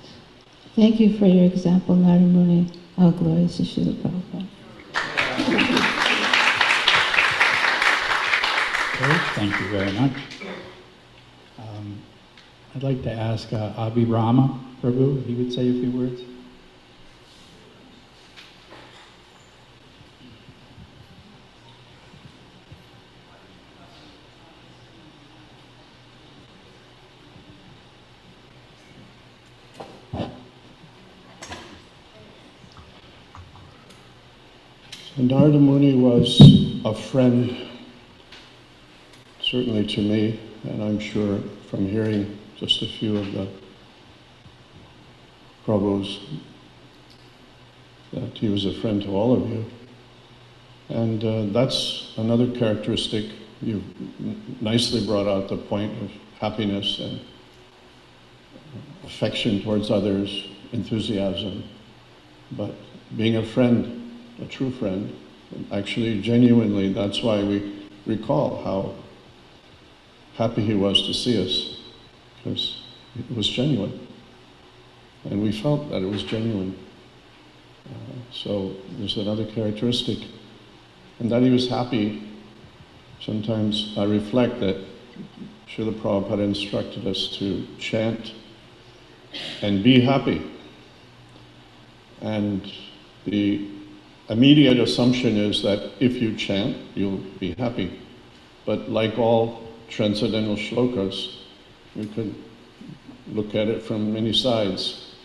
Thank you for your example, Narada Muni. All glories to Srila Prabhupada. Okay, thank you very much. I'd like to ask Abhirama Prabhu if he would say a few words. Narada Muni was a friend, certainly to me, and I'm sure from hearing just a few of the Prabhus that he was a friend to all of you. And that's another characteristic. You've nicely brought out the point of happiness and affection towards others, enthusiasm. But being a friend a true friend. And actually, genuinely, that's why we recall how happy he was to see us, because it was genuine. And we felt that it was genuine. So there's another characteristic. And that he was happy. Sometimes I reflect that Srila Prabhupada instructed us to chant and be happy. And the immediate assumption is that if you chant, you'll be happy. But like all transcendental shlokas, we could look at it from many sides.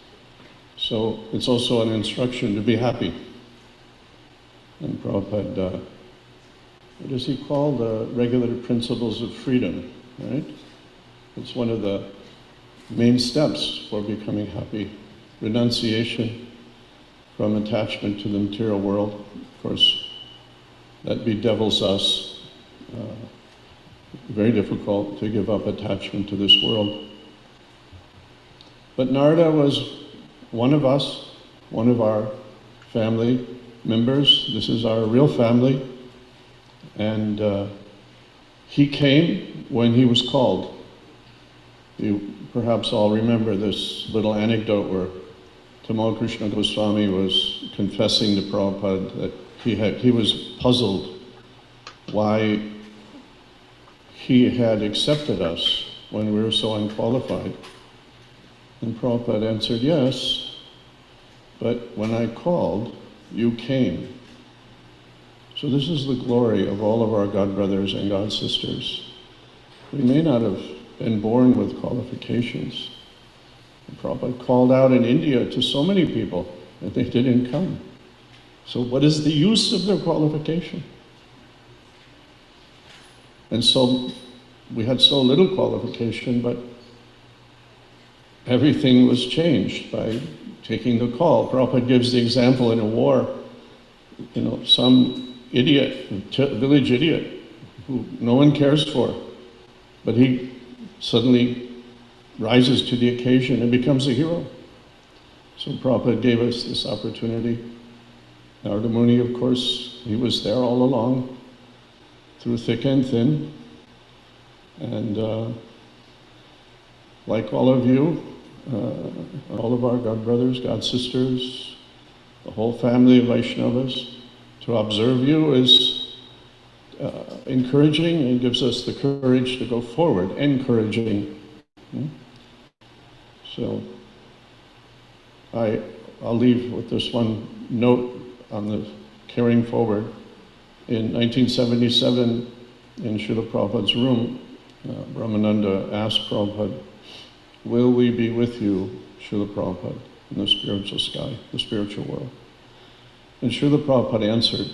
So it's also an instruction to be happy. And Prabhupada, what does he call the regulative principles of freedom, right? It's one of the main steps for becoming happy. Renunciation from attachment to the material world. Of course, that bedevils us. Very difficult to give up attachment to this world. But Narada was one of us, one of our family members. This is our real family. And he came when he was called. You perhaps all remember this little anecdote where Tamal Krishna Goswami was confessing to Prabhupada that he was puzzled why he had accepted us when we were so unqualified. And Prabhupada answered, yes, but when I called, you came. So this is the glory of all of our God brothers and God sisters. We may not have been born with qualifications. Prabhupada called out in India to so many people that they didn't come. So what is the use of their qualification? And so we had so little qualification, but everything was changed by taking the call. Prabhupada gives the example in a war, some idiot, village idiot, who no one cares for, but he suddenly rises to the occasion and becomes a hero. So Prabhupada gave us this opportunity. Narada Muni, of course, he was there all along, through thick and thin. And like all of you, all of our God brothers, God sisters, the whole family of Vaishnavas, to observe you is encouraging and gives us the courage to go forward, encouraging. So I'll leave with this one note on the carrying forward. In 1977, in Srila Prabhupada's room, Brahmananda asked Prabhupada, will we be with you, Srila Prabhupada, in the spiritual sky, the spiritual world? And Srila Prabhupada answered,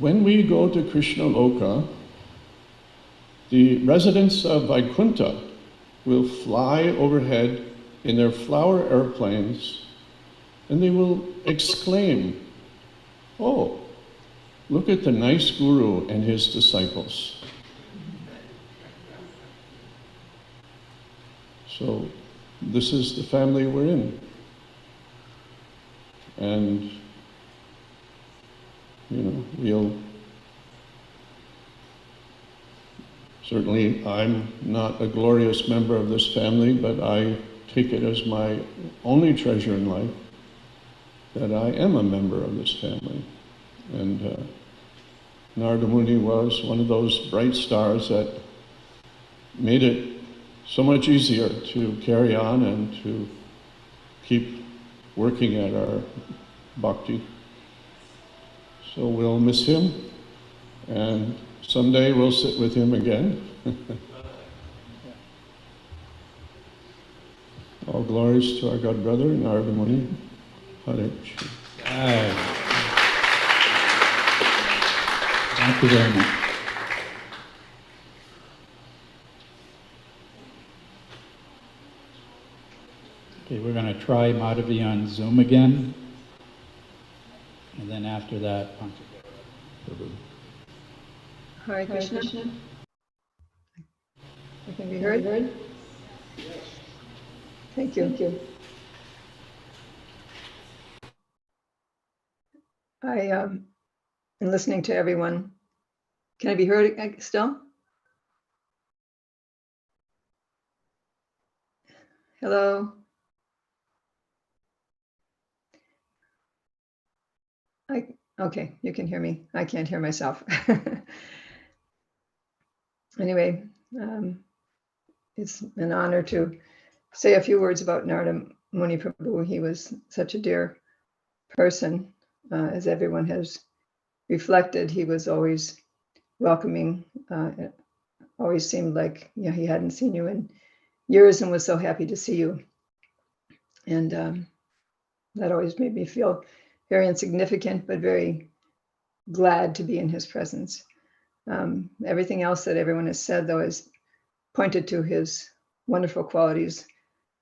when we go to Krishna Loka, the residents of Vaikuntha will fly overhead in their flower airplanes, and they will exclaim, oh, look at the nice guru and his disciples. So this is the family we're in. And, we'll certainly, I'm not a glorious member of this family, but I take it as my only treasure in life that I am a member of this family. And Narada Muni was one of those bright stars that made it so much easier to carry on and to keep working at our bhakti. So we'll miss him, and someday we'll sit with him again. All glories to our God brother, Narada Muni. Hare Krishna. Thank you very much. Okay, we're going to try Madhavi on Zoom again. And then after that, Hare Krishna. I can be heard? Thank you. am listening to everyone. Can I be heard still? Hello? Okay, you can hear me. I can't hear myself. Anyway, it's an honor to say a few words about Narada Muni Prabhu. He was such a dear person, as everyone has reflected. He was always welcoming. It always seemed like he hadn't seen you in years and was so happy to see you. And that always made me feel very insignificant, but very glad to be in his presence. Everything else that everyone has said, though, is pointed to his wonderful qualities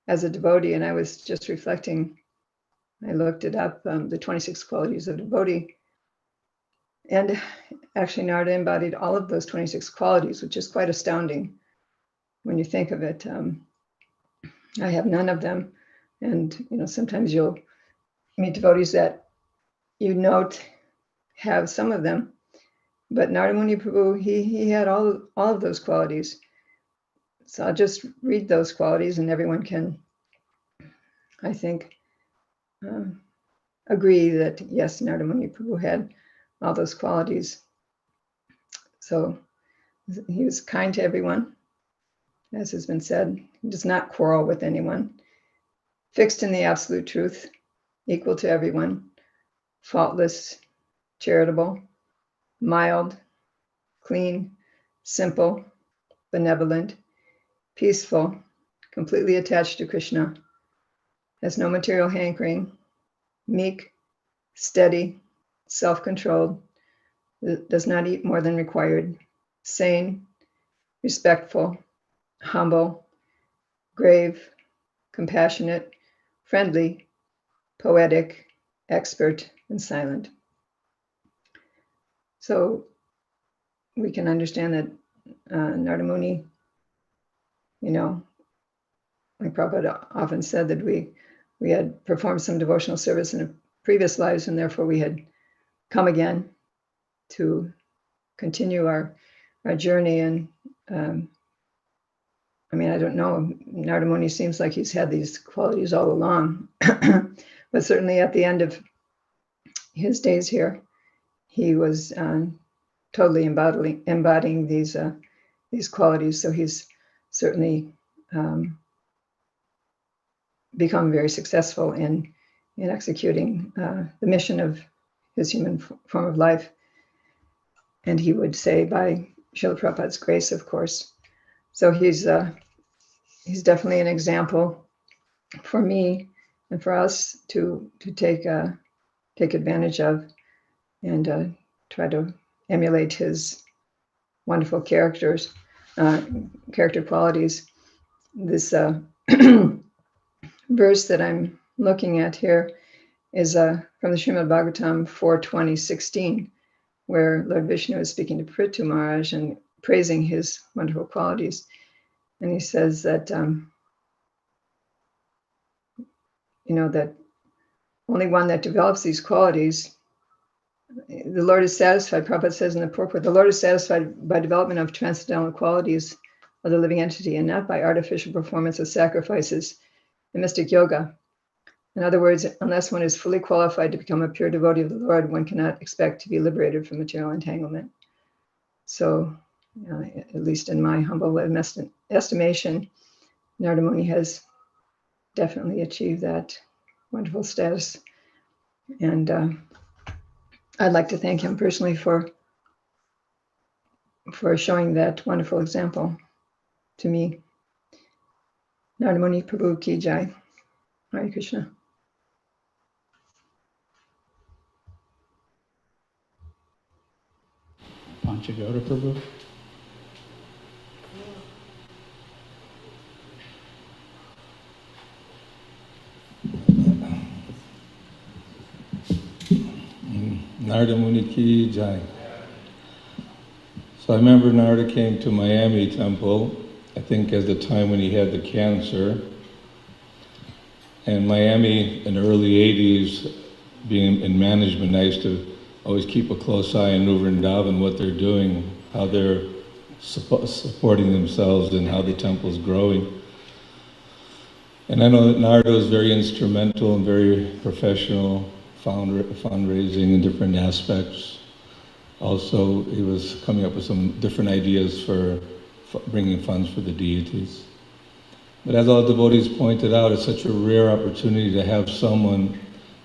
as a devotee. And I was just reflecting, I looked it up, the 26 qualities of devotee. And actually, Narada embodied all of those 26 qualities, which is quite astounding when you think of it. I have none of them. And, sometimes you'll meet devotees that you note have some of them. But Narada Muni Prabhu, he had all of those qualities. So I'll just read those qualities and everyone can, I think, agree that yes, Narada Muni Prabhu had all those qualities. So he was kind to everyone, as has been said. He does not quarrel with anyone. Fixed in the absolute truth, equal to everyone, faultless, charitable, mild, clean, simple, benevolent, peaceful, completely attached to Krishna, has no material hankering, meek, steady, self-controlled, does not eat more than required, sane, respectful, humble, grave, compassionate, friendly, poetic, expert, and silent. So we can understand that Narada Muni, like Prabhupada often said, that we had performed some devotional service in previous lives, and therefore we had come again to continue our journey. And I don't know, Narada Muni seems like he's had these qualities all along, but certainly at the end of his days here, he was totally embodying these qualities. So he's certainly become very successful in executing the mission of his human form of life. And he would say, by Srila Prabhupada's grace, of course. So he's definitely an example for me and for us to take advantage of and try to emulate his wonderful character qualities. This verse that I'm looking at here is from the Srimad Bhagavatam 4:20-16, where Lord Vishnu is speaking to Prithu Maharaj and praising his wonderful qualities. And he says that, that only one that develops these qualities, the Lord is satisfied. Prabhupada says in the purport, the Lord is satisfied by development of transcendental qualities of the living entity and not by artificial performance of sacrifices in mystic yoga. In other words, unless one is fully qualified to become a pure devotee of the Lord, one cannot expect to be liberated from material entanglement. So, at least in my humble estimation, Narada Muni has definitely achieved that wonderful status. And I'd like to thank him personally for showing that wonderful example to me. Narada Muni Prabhu Ki Jai. Hare Krishna. Panchagoda Prabhu. Narada Muni Ki Jai. So I remember Narada came to Miami Temple, I think at the time when he had the cancer. And Miami in the early 80s, being in management, I used to always keep a close eye on New Vrindavan, what they're doing, how they're supporting themselves and how the temple is growing. And I know that Narada was very instrumental and very professional, fundraising in different aspects. Also, he was coming up with some different ideas for bringing funds for the deities. But as all devotees pointed out, it's such a rare opportunity to have someone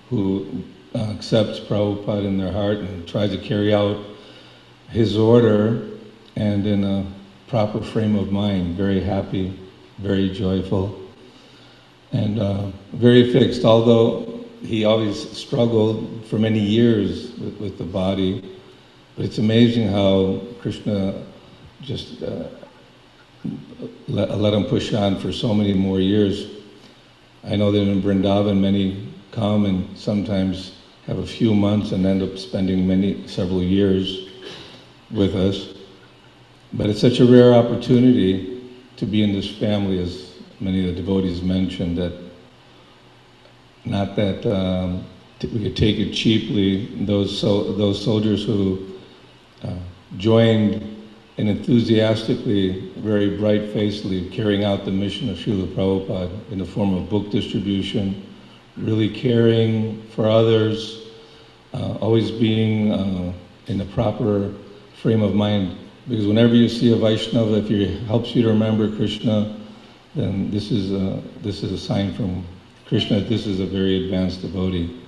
who accepts Prabhupada in their heart and tries to carry out his order and in a proper frame of mind, very happy, very joyful, and very fixed, although he always struggled for many years with the body. But it's amazing how Krishna just let him push on for so many more years. I know that in Vrindavan many come and sometimes have a few months and end up spending several years with us. But it's such a rare opportunity to be in this family, as many of the devotees mentioned, that not that we could take it cheaply. Those soldiers who joined and enthusiastically, very bright-facedly carrying out the mission of Srila Prabhupada in the form of book distribution, really caring for others, always being in the proper frame of mind. Because whenever you see a Vaishnava, if it helps you to remember Krishna, then this is a sign from Krishna that this is a very advanced devotee.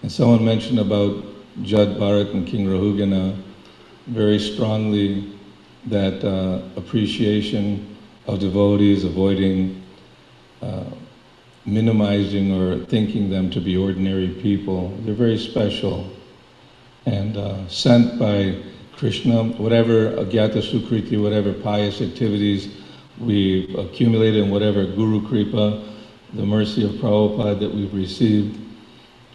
And someone mentioned about Jad Bharat and King Rahugana very strongly, that appreciation of devotees, avoiding minimizing or thinking them to be ordinary people. They're very special and sent by Krishna. Whatever agyata sukriti, whatever pious activities we accumulated, and whatever Guru Kripa, the mercy of Prabhupada that we've received,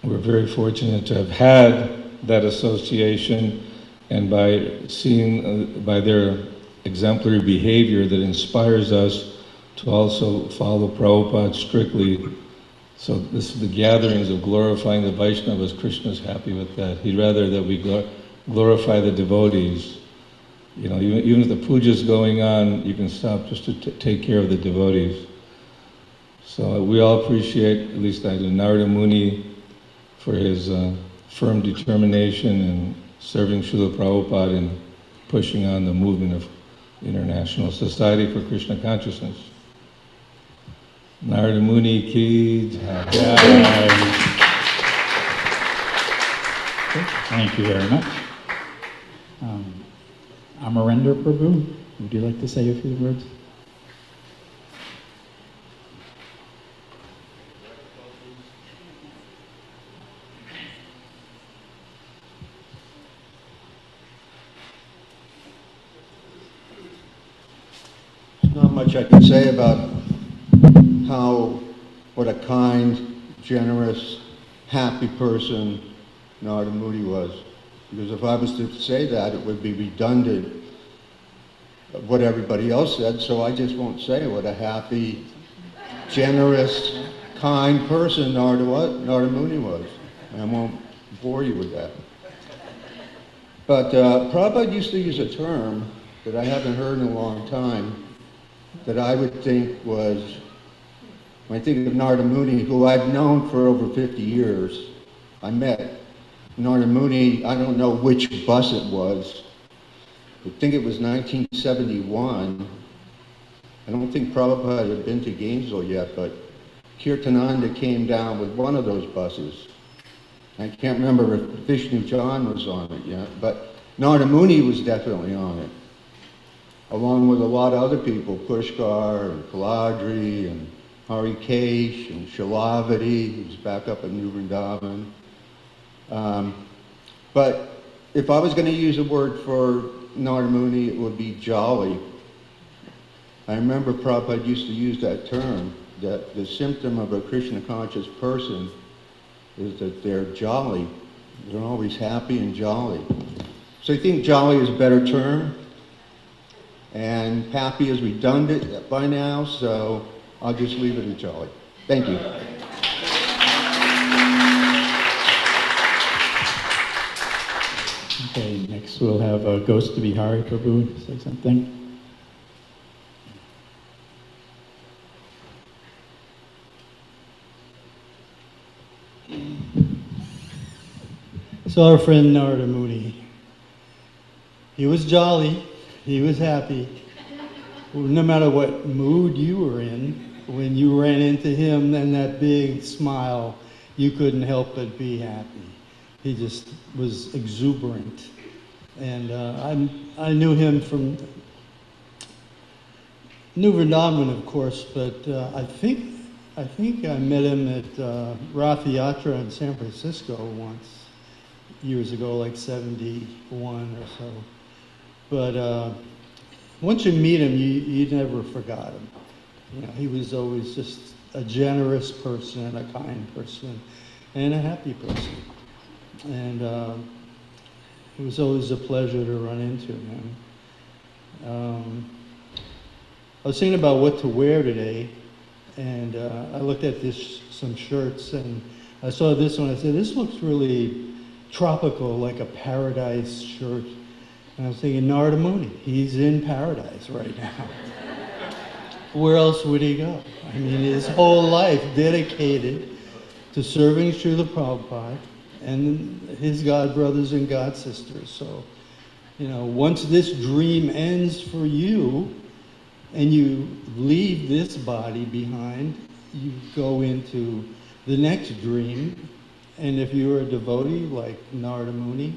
we're very fortunate to have had that association, and by seeing, by their exemplary behavior that inspires us to also follow Prabhupada strictly. So this is the gatherings of glorifying the Vaishnavas. Krishna's happy with that. He'd rather that we glorify the devotees. You know, even if the puja's going on, you can stop just to take care of the devotees. So we all appreciate, at least I do, Narada Muni for his firm determination and serving Srila Prabhupada and pushing on the movement of International Society for Krishna Consciousness. Narada Muni ki jai. Thank you very much. Amarendra Prabhu, would you like to say a few words? Not much I can say about what a kind, generous, happy person Narada Muni was. Because if I was to say that, it would be redundant of what everybody else said, so I just won't say what a happy, generous, kind person Narada Muni was. I won't bore you with that. But Prabhupada used to use a term that I haven't heard in a long time, that I would think was, when I think of Narada Muni, who I've known for over 50 years. I met Narada Muni, I don't know which bus it was. I think it was 1971. I don't think Prabhupada had been to Gainesville yet, but Kirtananda came down with one of those buses. I can't remember if Vishnu John was on it yet, but Narada Muni was definitely on it, along with a lot of other people, Pushkar and Kaladri and Hari Kesh and Shalavati, who's back up in New Vrindavan. But if I was going to use a word for Narada Muni, it would be jolly. I remember Prabhupada used to use that term, that the symptom of a Krishna conscious person is that they're jolly. They're always happy and jolly. So I think jolly is a better term, and happy is redundant by now, so I'll just leave it at jolly. Thank you. Okay, next we'll have Ghost to Bihari Prabhu say something. So our friend Narada Muni, he was jolly, he was happy. No matter what mood you were in, when you ran into him and that big smile, you couldn't help but be happy. He just was exuberant. And I knew him from New Vrindavan, of course, but I think I met him at Rath Yatra in San Francisco once, years ago, like 71 or so. But once you meet him, you never forgot him. You know, he was always just a generous person, a kind person, and a happy person. And it was always a pleasure to run into him. I was thinking about what to wear today, and I looked at some shirts, and I saw this one. I said, this looks really tropical, like a paradise shirt. And I was thinking, Narada Muni, he's in paradise right now. Where else would he go? I mean, his whole life dedicated to serving Srila Prabhupada and his God brothers and God sisters. So, you know, once this dream ends for you and you leave this body behind, you go into the next dream. And if you're a devotee like Narada Muni,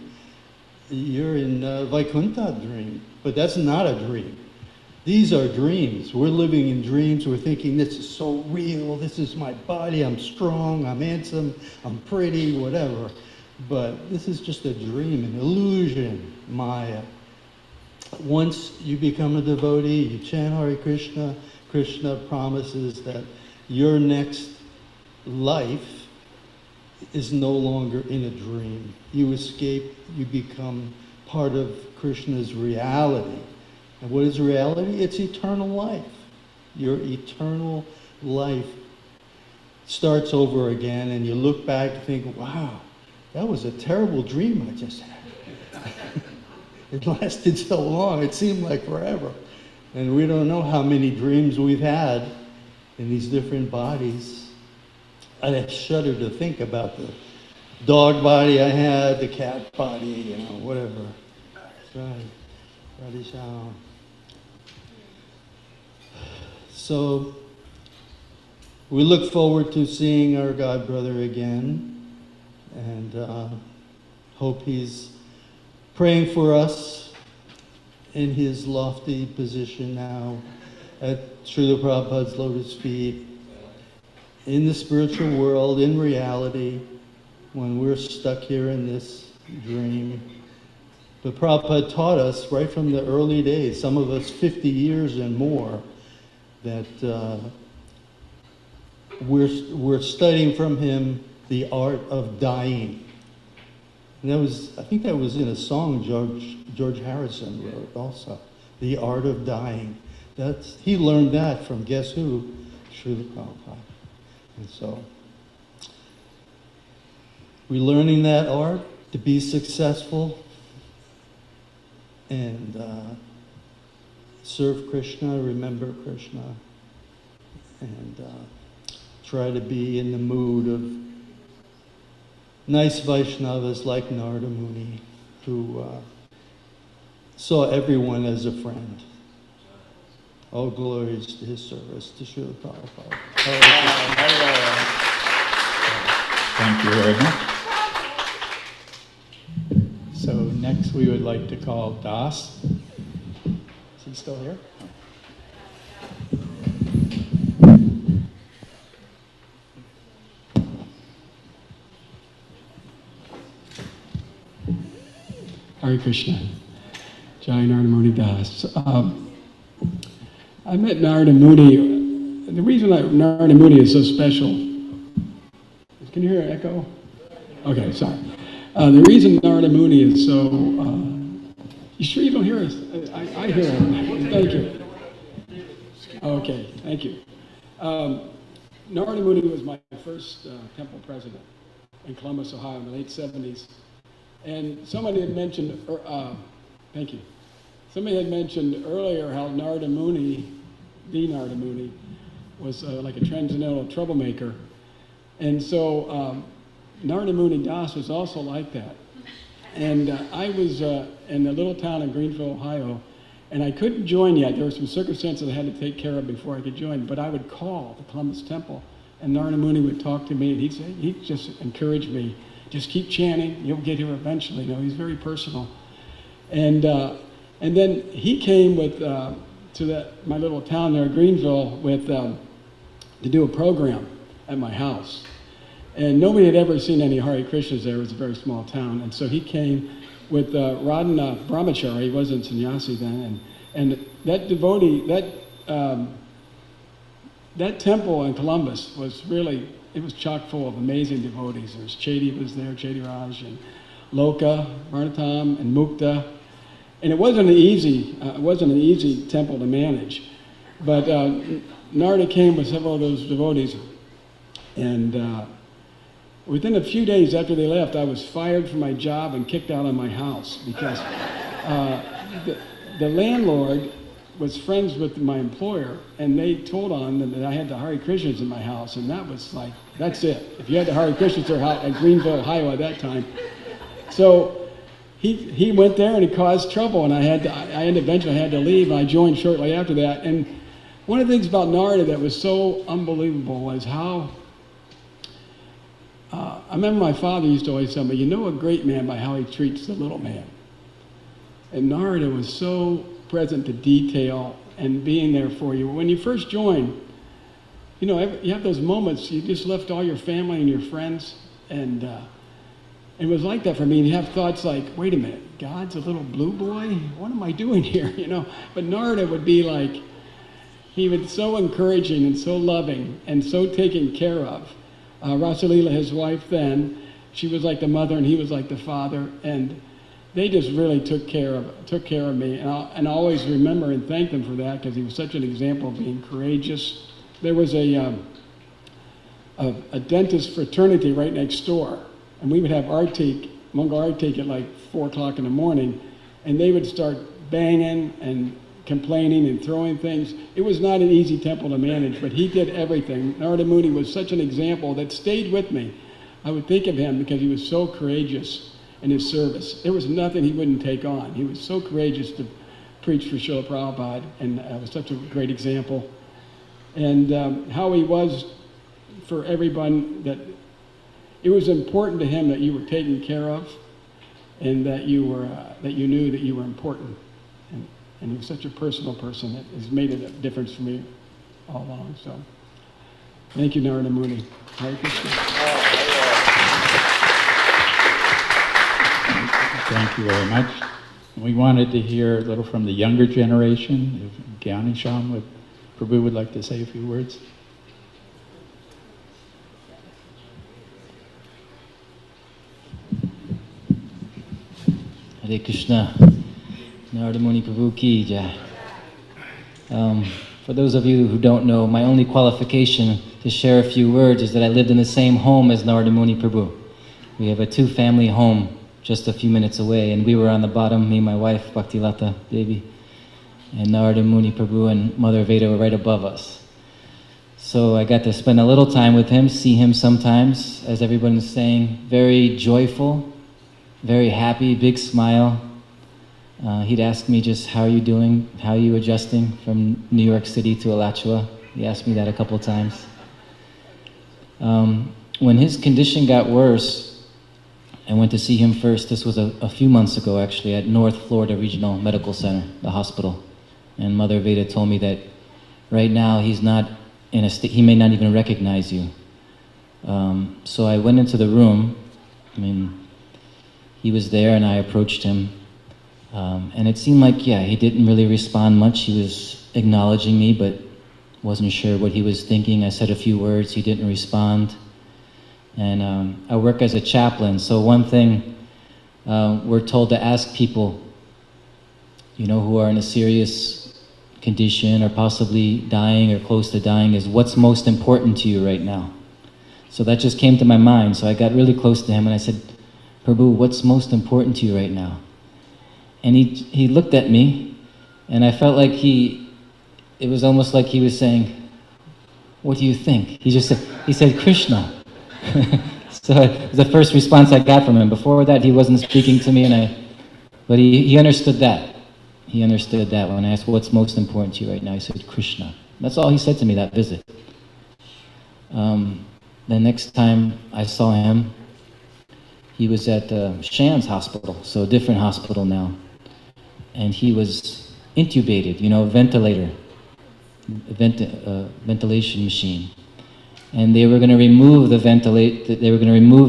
you're in Vaikuntha dream. But that's not a dream. These are dreams. We're living in dreams. We're thinking, this is so real. This is my body. I'm strong. I'm handsome. I'm pretty, whatever. But this is just a dream, an illusion, Maya. Once you become a devotee, you chant Hare Krishna. Krishna promises that your next life is no longer in a dream. You escape, you become part of Krishna's reality. And what is reality? It's eternal life. Your eternal life starts over again, and you look back and think, wow, that was a terrible dream I just had. It lasted so long, it seemed like forever. And we don't know how many dreams we've had in these different bodies. I shudder to think about the dog body I had, the cat body, you know, whatever. That's right. Radhishyam. So we look forward to seeing our God brother again, and hope he's praying for us in his lofty position now at Srila Prabhupada's lotus feet, in the spiritual world, in reality, when we're stuck here in this dream. But Prabhupada taught us right from the early days, some of us 50 years and more, that we're studying from him the art of dying. And that was, I think that was in a song George Harrison wrote also, the art of dying. He learned that from, guess who? Srila Prabhupada. And so, we're learning that art to be successful and serve Krishna, remember Krishna, and try to be in the mood of nice Vaishnavas like Narada Muni, who saw everyone as a friend. All glories to his service, to Srila Prabhupada. Thank you very much. So next we would like to call Das. Is he still here? Hare Krishna. Jai Narada Muni Das. I met Narada Muni. The reason that Narada Muni is so special. Can you hear an echo? Okay, sorry. The reason Narada Muni is so. You sure you don't hear us? I hear him. Thank you. Okay, thank you. Narada Muni was my first temple president in Columbus, Ohio in the late 70s. And somebody had mentioned, thank you. Somebody had mentioned earlier how Narada Muni, the Narada Muni, was like a transcendental troublemaker. And so Narada Muni Das was also like that. And I was in a little town in Greenville, Ohio, and I couldn't join yet. There were some circumstances I had to take care of before I could join, but I would call the Columbus Temple, and Narada Muni would talk to me, and he'd just encourage me, just keep chanting, you'll get here eventually. You know, he's very personal. And then he came with to my little town there, Greenville, with to do a program at my house. And nobody had ever seen any Hare Krishnas there. It was a very small town. And so he came with Radhana Brahmachari. He wasn't sannyasi then. And that devotee, that temple in Columbus was really, it was chock full of amazing devotees. There was Chedi was there, Chedi Raj, and Loka, Varnatam, and Mukta. And it wasn't an easy temple to manage. But Narada came with several of those devotees. And within a few days after they left, I was fired from my job and kicked out of my house because the landlord was friends with my employer, and they told on them that I had the Hare Krishnas in my house, and that was like, that's it. If you had the Hare Krishnas at Greenville, Ohio at that time. So he went there and he caused trouble, and eventually I had to leave, and I joined shortly after that. And one of the things about Narada that was so unbelievable was how I remember my father used to always tell me, you know a great man by how he treats the little man. And Narada was so present to detail and being there for you. When you first join, you know, you have those moments, you just left all your family and your friends, and it was like that for me. And you have thoughts like, wait a minute, God's a little blue boy? What am I doing here, you know? But Narada would be like, he was so encouraging and so loving and so taken care of. Rasalila, his wife then, she was like the mother and he was like the father, and they just really took care of me, and I always remember and thank them for that because he was such an example of being courageous. There was a dentist fraternity right next door, and we would have Mongol Artik at like 4 o'clock in the morning, and they would start banging and complaining and throwing things. It was not an easy temple to manage, but he did everything. Narada Muni was such an example that stayed with me. I would think of him because he was so courageous in his service. There was nothing he wouldn't take on. He was so courageous to preach for Srila Prabhupada, and was such a great example. And how he was for everyone, that it was important to him that you were taken care of, and that you knew that you were important. And he was such a personal person that has made a difference for me all along. So, thank you, Narada Muni. Hare Krishna. Thank you very much. We wanted to hear a little from the younger generation. If Gyani Sham Prabhu would like to say a few words. Hare Krishna. Narada Muni Prabhu ki jai. For those of you who don't know, my only qualification to share a few words is that I lived in the same home as Narada Muni Prabhu. We have a 2-family home just a few minutes away, and we were on the bottom, me and my wife, Bhaktilata Devi, and Narada Muni Prabhu and Mother Veda were right above us. So I got to spend a little time with him, see him sometimes, as everyone is saying, very joyful, very happy, big smile. He'd ask me just, how are you doing? How are you adjusting from New York City to Alachua? He asked me that a couple times. When his condition got worse, I went to see him first. This was a few months ago, actually, at North Florida Regional Medical Center, the hospital. And Mother Veda told me that right now he's not in a state, he may not even recognize you. So I went into the room. I mean, he was there and I approached him. And it seemed like, yeah, he didn't really respond much. He was acknowledging me, but wasn't sure what he was thinking. I said a few words, he didn't respond. And I work as a chaplain, so one thing we're told to ask people, you know, who are in a serious condition or possibly dying or close to dying, is what's most important to you right now? So that just came to my mind. So I got really close to him and I said, Prabhu, what's most important to you right now? And he looked at me, and I felt like it was almost like he was saying, what do you think? He said, Krishna. So it was the first response I got from him. Before that, he wasn't speaking to me, but he understood that. He understood that when I asked, what's most important to you right now? He said, Krishna. That's all he said to me that visit. The next time I saw him, he was at Shan's hospital, so a different hospital now. And he was intubated, ventilator, ventilation machine. And they were going to remove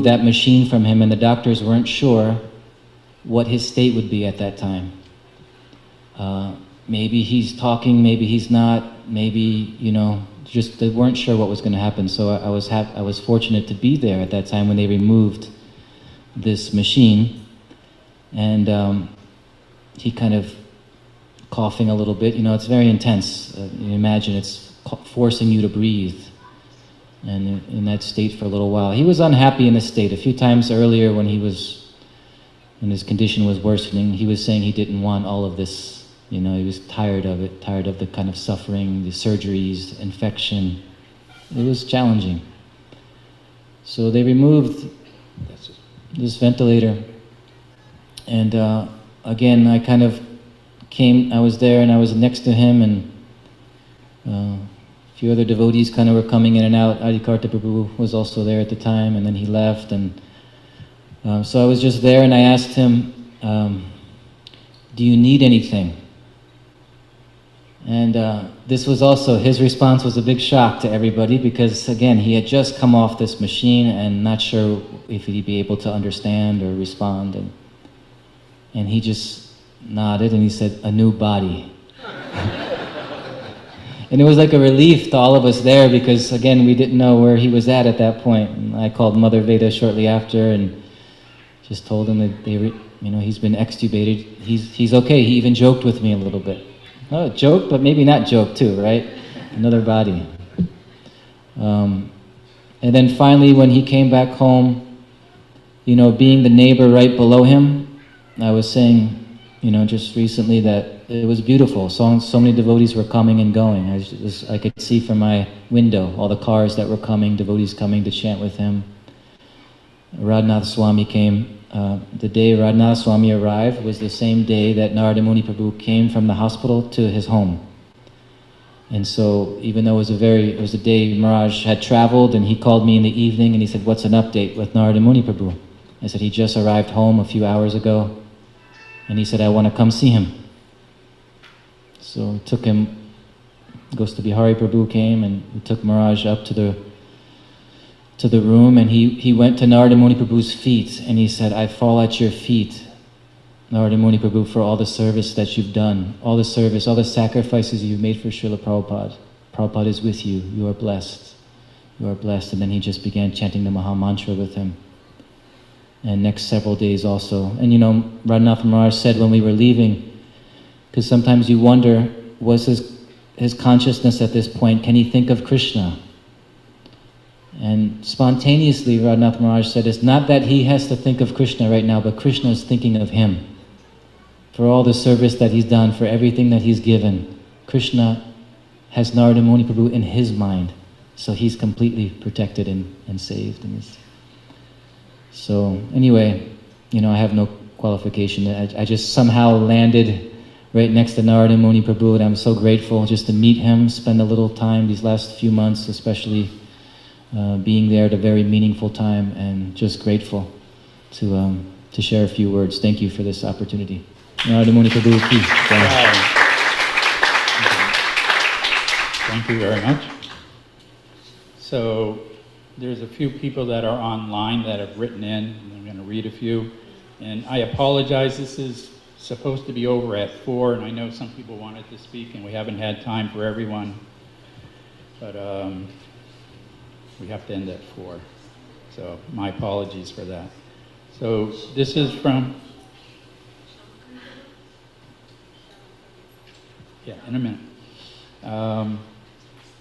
that machine from him, and the doctors weren't sure what his state would be at that time. Maybe he's talking, maybe he's not, maybe, just they weren't sure what was going to happen. So I was fortunate to be there at that time when they removed this machine. And he kind of coughing a little bit. It's very intense. You imagine it's forcing you to breathe. And in that state for a little while. He was unhappy in this state. A few times earlier when his condition was worsening, he was saying he didn't want all of this. He was tired of it, tired of the kind of suffering, the surgeries, infection. It was challenging. So they removed this ventilator. And again, I was there and I was next to him, and a few other devotees kind of were coming in and out. Adikarta Prabhu was also there at the time, and then he left. And so I was just there, and I asked him, do you need anything? And this was also, his response was a big shock to everybody because, again, he had just come off this machine and not sure if he'd be able to understand or respond. And he just nodded and he said, a new body. And it was like a relief to all of us there because, again, we didn't know where he was at that point. And I called Mother Veda shortly after and just told him that he's been extubated. He's okay. He even joked with me a little bit. Oh, joke, but maybe not joke too, right? Another body. And then finally, when he came back home, being the neighbor right below him, I was saying, just recently that it was beautiful. So many devotees were coming and going. I could see from my window all the cars that were coming, devotees coming to chant with him. Radhanath Swami came. The day Radhanath Swami arrived was the same day that Narada Muni Prabhu came from the hospital to his home. And so, even though it was a day Maharaj had traveled, and he called me in the evening and he said, what's an update with Narada Muni Prabhu? I said, he just arrived home a few hours ago. And he said, I want to come see him. So we took him, Gosta Bihari Prabhu came, and we took Maharaj up to the room, and he went to Narada Muni Prabhu's feet, and he said, I fall at your feet, Narada Muni Prabhu, for all the service that you've done, all the service, all the sacrifices you've made for Srila Prabhupada. Prabhupada is with you. You are blessed. You are blessed. And then he just began chanting the Maha Mantra with him. And next several days also. And Radhanath Maharaj said when we were leaving, because sometimes you wonder, was his consciousness at this point, can he think of Krishna? And spontaneously, Radhanath Maharaj said, it's not that he has to think of Krishna right now, but Krishna is thinking of him. For all the service that he's done, for everything that he's given, Krishna has Narada Muni Prabhu in his mind. So he's completely protected and saved. So anyway, I have no qualification. I just somehow landed right next to Narada Muni Prabhu, and I'm so grateful just to meet him, spend a little time these last few months, especially being there at a very meaningful time, and just grateful to share a few words. Thank you for this opportunity. Narada Muni Prabhu ki jai. Thank you very much. So there's a few people that are online that have written in, and I'm going to read a few. And I apologize, this is supposed to be over at 4, and I know some people wanted to speak, and we haven't had time for everyone. But we have to end at 4. So my apologies for that. So this is from... Yeah, in a minute.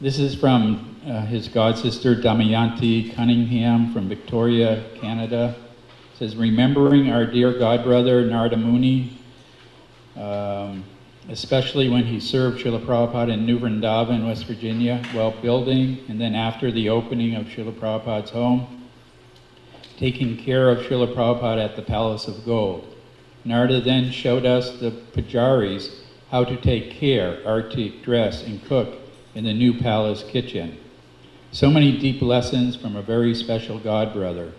This is from his god sister Damayanti Cunningham from Victoria, Canada. It says, remembering our dear godbrother Narada Muni, especially when he served Srila Prabhupada in New Vrindavan, West Virginia, while building, and then after the opening of Srila Prabhupada's home, taking care of Srila Prabhupada at the Palace of Gold. Narada then showed us, the pujaris, how to take care, artik, dress, and cook in the new palace kitchen. So many deep lessons from a very special godbrother.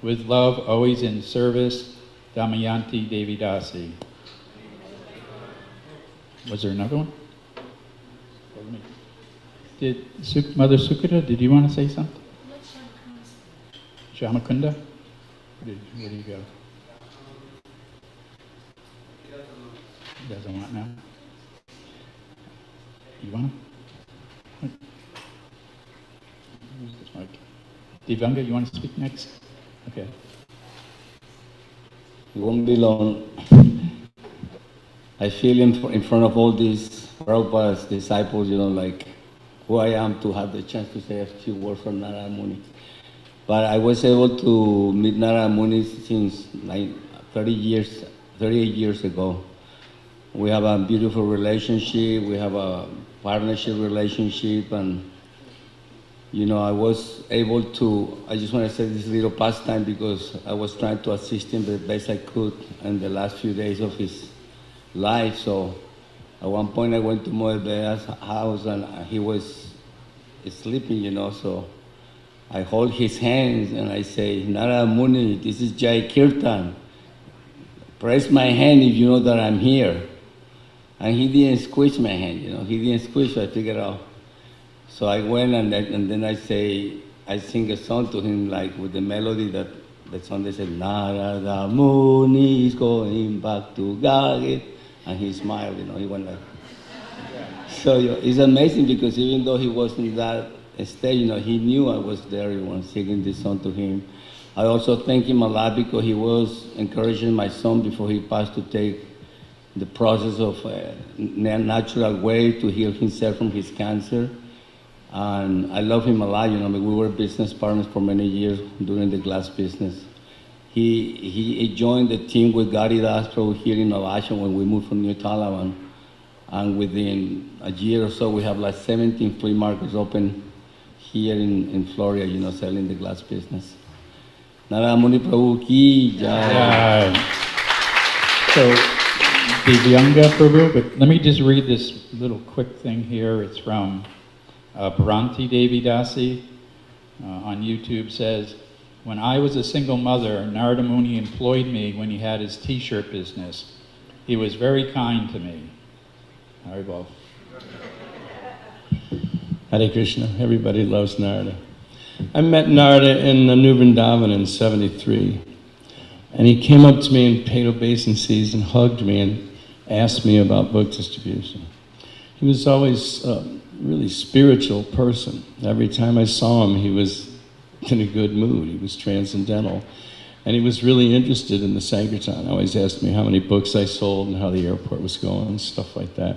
With love, always in service, Damayanti Devi Dasi. Was there another one? Did Mother Sukita, did you want to say something? Shamakunda? Where do you go? He doesn't want now? You want to? Who's this mic? Divanga, you want to speak next? Okay. It won't be long. I feel in front of all these Prabhupada's disciples, like who I am to have the chance to say a few words from Narada Muni. But I was able to meet Narada Muni since 38 years ago. We have a beautiful relationship, we have a partnership relationship, and I was able to, I just want to say this little pastime because I was trying to assist him the best I could in the last few days of his life. So at one point I went to Moebea's house and he was sleeping, so I hold his hands and I say, Narada Muni, this is Jai Kirtan. Press my hand if you know that I'm here. And he didn't squish my hand, he didn't squish, so I figured out. So I went and then I sing a song to him like with the melody that the song that said, Narada Muni is going back to God. And he smiled, he went like. So it's amazing because even though he wasn't in that stage, he knew I was there when singing this song to him. I also thank him a lot because he was encouraging my son before he passed to take the process of a natural way to heal himself from his cancer. And I love him a lot, we were business partners for many years doing the glass business. He joined the team with Garidas Prabhu here in Alasha when we moved from New Talavan. And within a year or so, we have like 17 flea markets open here in Florida, selling the glass business. Narada Muni Prabhu ki jai. So, Divyanga Prabhu, but let me just read this little quick thing here. It's from Bharanti Devi Dasi on YouTube. Says, when I was a single mother, Narada Muni employed me when he had his t-shirt business. He was very kind to me. Haribol. Hare Krishna. Everybody loves Narada. I met Narada in the New Vrindavan in '73. And he came up to me in paid obeisances and hugged me and asked me about book distribution. He was always a really spiritual person. Every time I saw him, he was in a good mood. He was transcendental. And he was really interested in the Sankirtan. Always asked me how many books I sold and how the airport was going and stuff like that.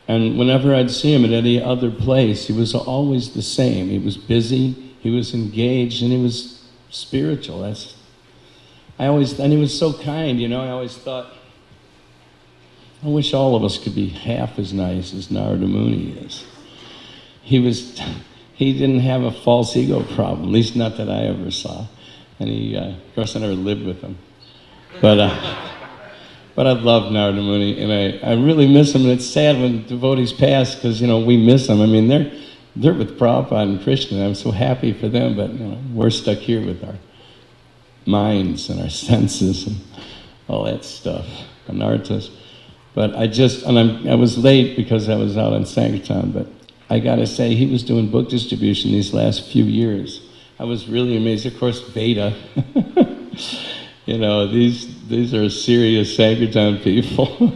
And whenever I'd see him at any other place, he was always the same. He was busy, he was engaged, and he was spiritual. And he was so kind, I always thought, I wish all of us could be half as nice as Narada Muni is. He didn't have a false ego problem, at least not that I ever saw. And of course I never lived with him. But I love Narada Muni, and I really miss him. And it's sad when devotees pass because, we miss them. I mean, they're with Prabhupada and Krishna. I'm so happy for them, but, we're stuck here with our minds and our senses and all that stuff, anarthas. But I was late because I was out on Sankirtan, but I gotta say, he was doing book distribution these last few years. I was really amazed. Of course, Veda, these are serious Sankirtan people.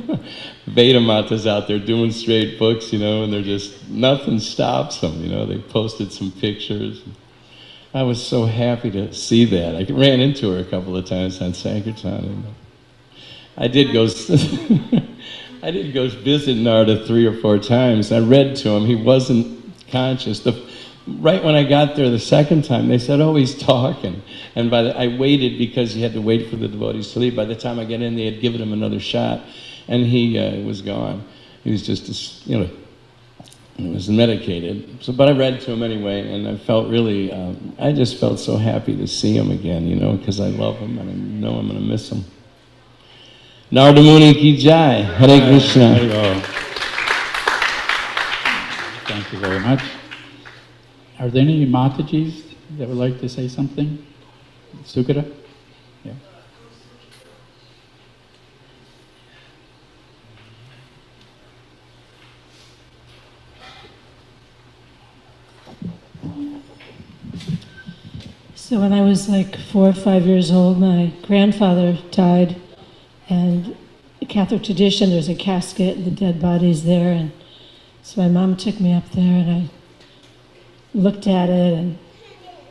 Veda Mata's out there doing straight books, and they're just, nothing stops them, They posted some pictures. I was so happy to see that. I ran into her a couple of times on Sankirtan. And I did go visit Narada 3 or 4 times. I read to him. He wasn't conscious. The right when I got there the second time, they said, oh, he's talking. And I waited because he had to wait for the devotees to leave. By the time I got in, they had given him another shot, and he was gone. He was just, he was medicated. So, but I read to him anyway, and I felt really, I just felt so happy to see him again, because I love him, and I know I'm going to miss him. Narada Muni ki jai. Hare Krishna. Thank you very much. Are there any Matajis that would like to say something? Sukara? Yeah. So when I was like 4 or 5 years old, my grandfather died, and the Catholic tradition, there's a casket, and the dead body's there, and so my mom took me up there, and I looked at it and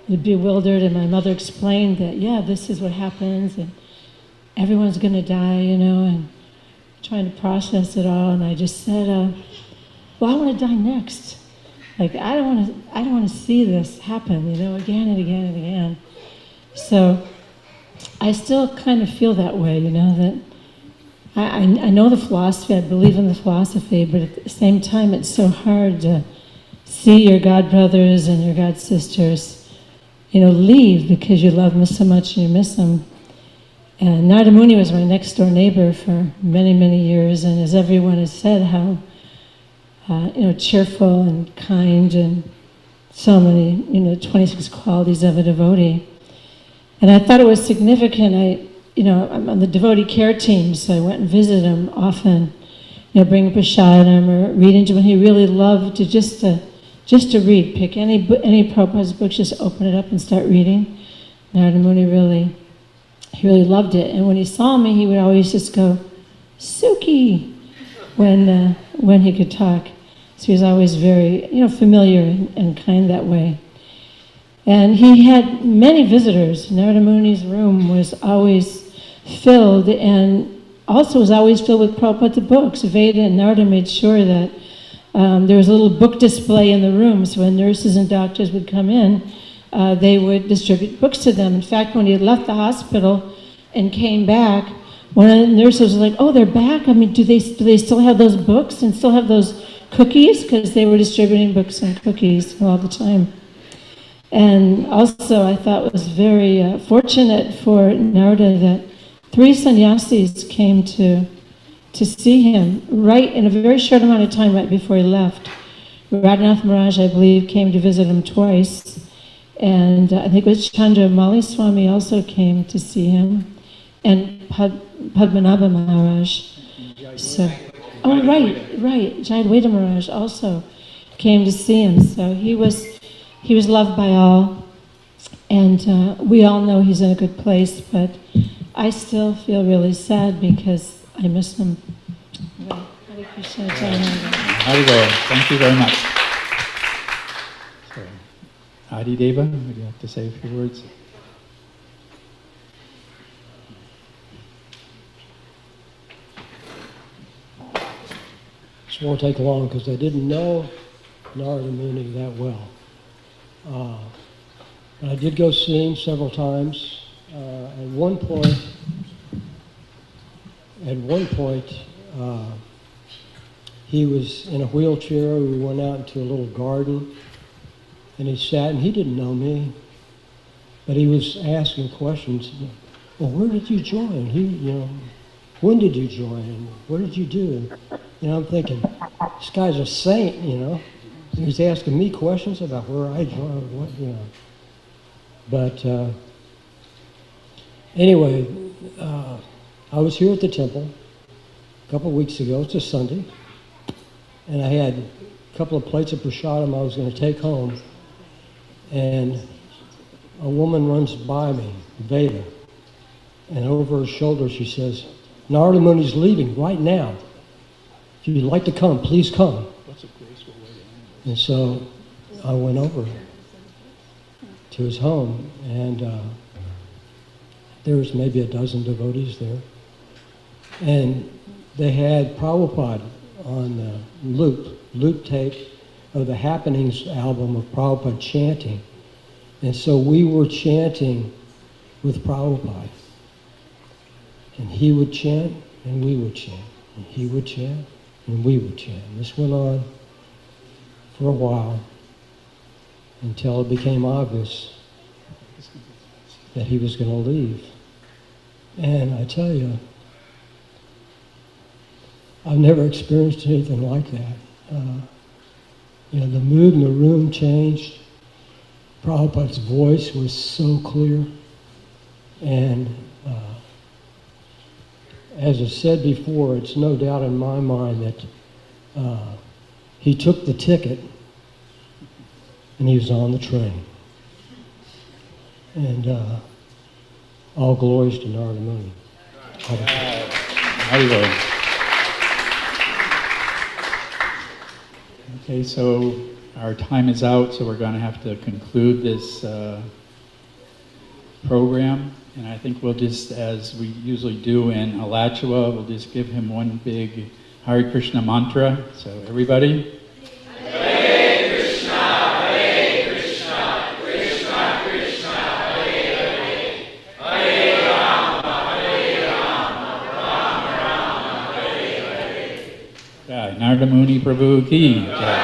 was bewildered, and my mother explained that, yeah, this is what happens, and everyone's going to die, and trying to process it all, and I just said, well, I want to die next. Like, I don't want to see this happen, again and again and again. So I still kind of feel that way, that I know the philosophy, I believe in the philosophy, but at the same time, it's so hard to see your God brothers and your God sisters, leave because you love them so much and you miss them. And Narada Muni was my next door neighbor for many, many years, and as everyone has said, how cheerful and kind, and so many, 26 qualities of a devotee. And I thought it was significant. I'm on the devotee care team, so I went and visited him often, bring prasadam or read into him. He really loved to just to read, pick any Prabhupada's book, just open it up and start reading. Narada Muni really loved it. And when he saw me, he would always just go, Suki, when he could talk. So he was always very, familiar and kind that way. And he had many visitors. Narada Muni's room was always filled, and also was always filled with Prabhupada books. Veda and Narada made sure that there was a little book display in the room, so when nurses and doctors would come in, they would distribute books to them. In fact, when he had left the hospital and came back, one of the nurses was like, oh, they're back? I mean, do they still have those books and still have those cookies? Because they were distributing books and cookies all the time. And also, I thought it was very fortunate for Narada that 3 sannyasis came to see him right in a very short amount of time right before he left. Radhanath Maharaj, I believe, came to visit him twice. And I think it was Chandra Mali Swami also came to see him. And Padmanabha Maharaj. So, oh, right. Jayadvaita Maharaj also came to see him. So he was loved by all. And we all know he's in a good place, but I still feel really sad because I miss him. Hare Krishna, Haribo, thank you very much. So, Adi Deva, would you like to say a few words? This won't take long because I didn't know Narada Muni that well. But I did go see him several times. At one point, he was in a wheelchair. We went out into a little garden, and he sat, and he didn't know me, but he was asking questions. Well, where did you join? When did you join? What did you do? I'm thinking, this guy's a saint, He's asking me questions about where I joined, But anyway, I was here at the temple a couple of weeks ago. It's a Sunday. And I had a couple of plates of prasadam I was going to take home. And a woman runs by me, Veda. And over her shoulder she says, Narada Muni's leaving right now. If you'd like to come, please come. And so I went over to his home, and there was maybe a dozen devotees there. And they had Prabhupada on loop tape, of the Happenings album of Prabhupada chanting. And so we were chanting with Prabhupada. And he would chant, and we would chant. And he would chant, and we would chant. And this went on for a while until it became obvious that he was going to leave. And I tell you, I've never experienced anything like that. The mood in the room changed. Prabhupada's voice was so clear. And as I said before, it's no doubt in my mind that he took the ticket and he was on the train. And all glories to Narada Muni. Okay, so our time is out, so we're going to have to conclude this program. And I think we'll just, as we usually do in Alachua, we'll just give him one big Hare Krishna mantra. So everybody. Hare Krishna, Hare Krishna, Krishna Krishna, Hare Hare, Hare Rama, Rama Rama, Hare Hare. Narada Muni Prabhu ki jai.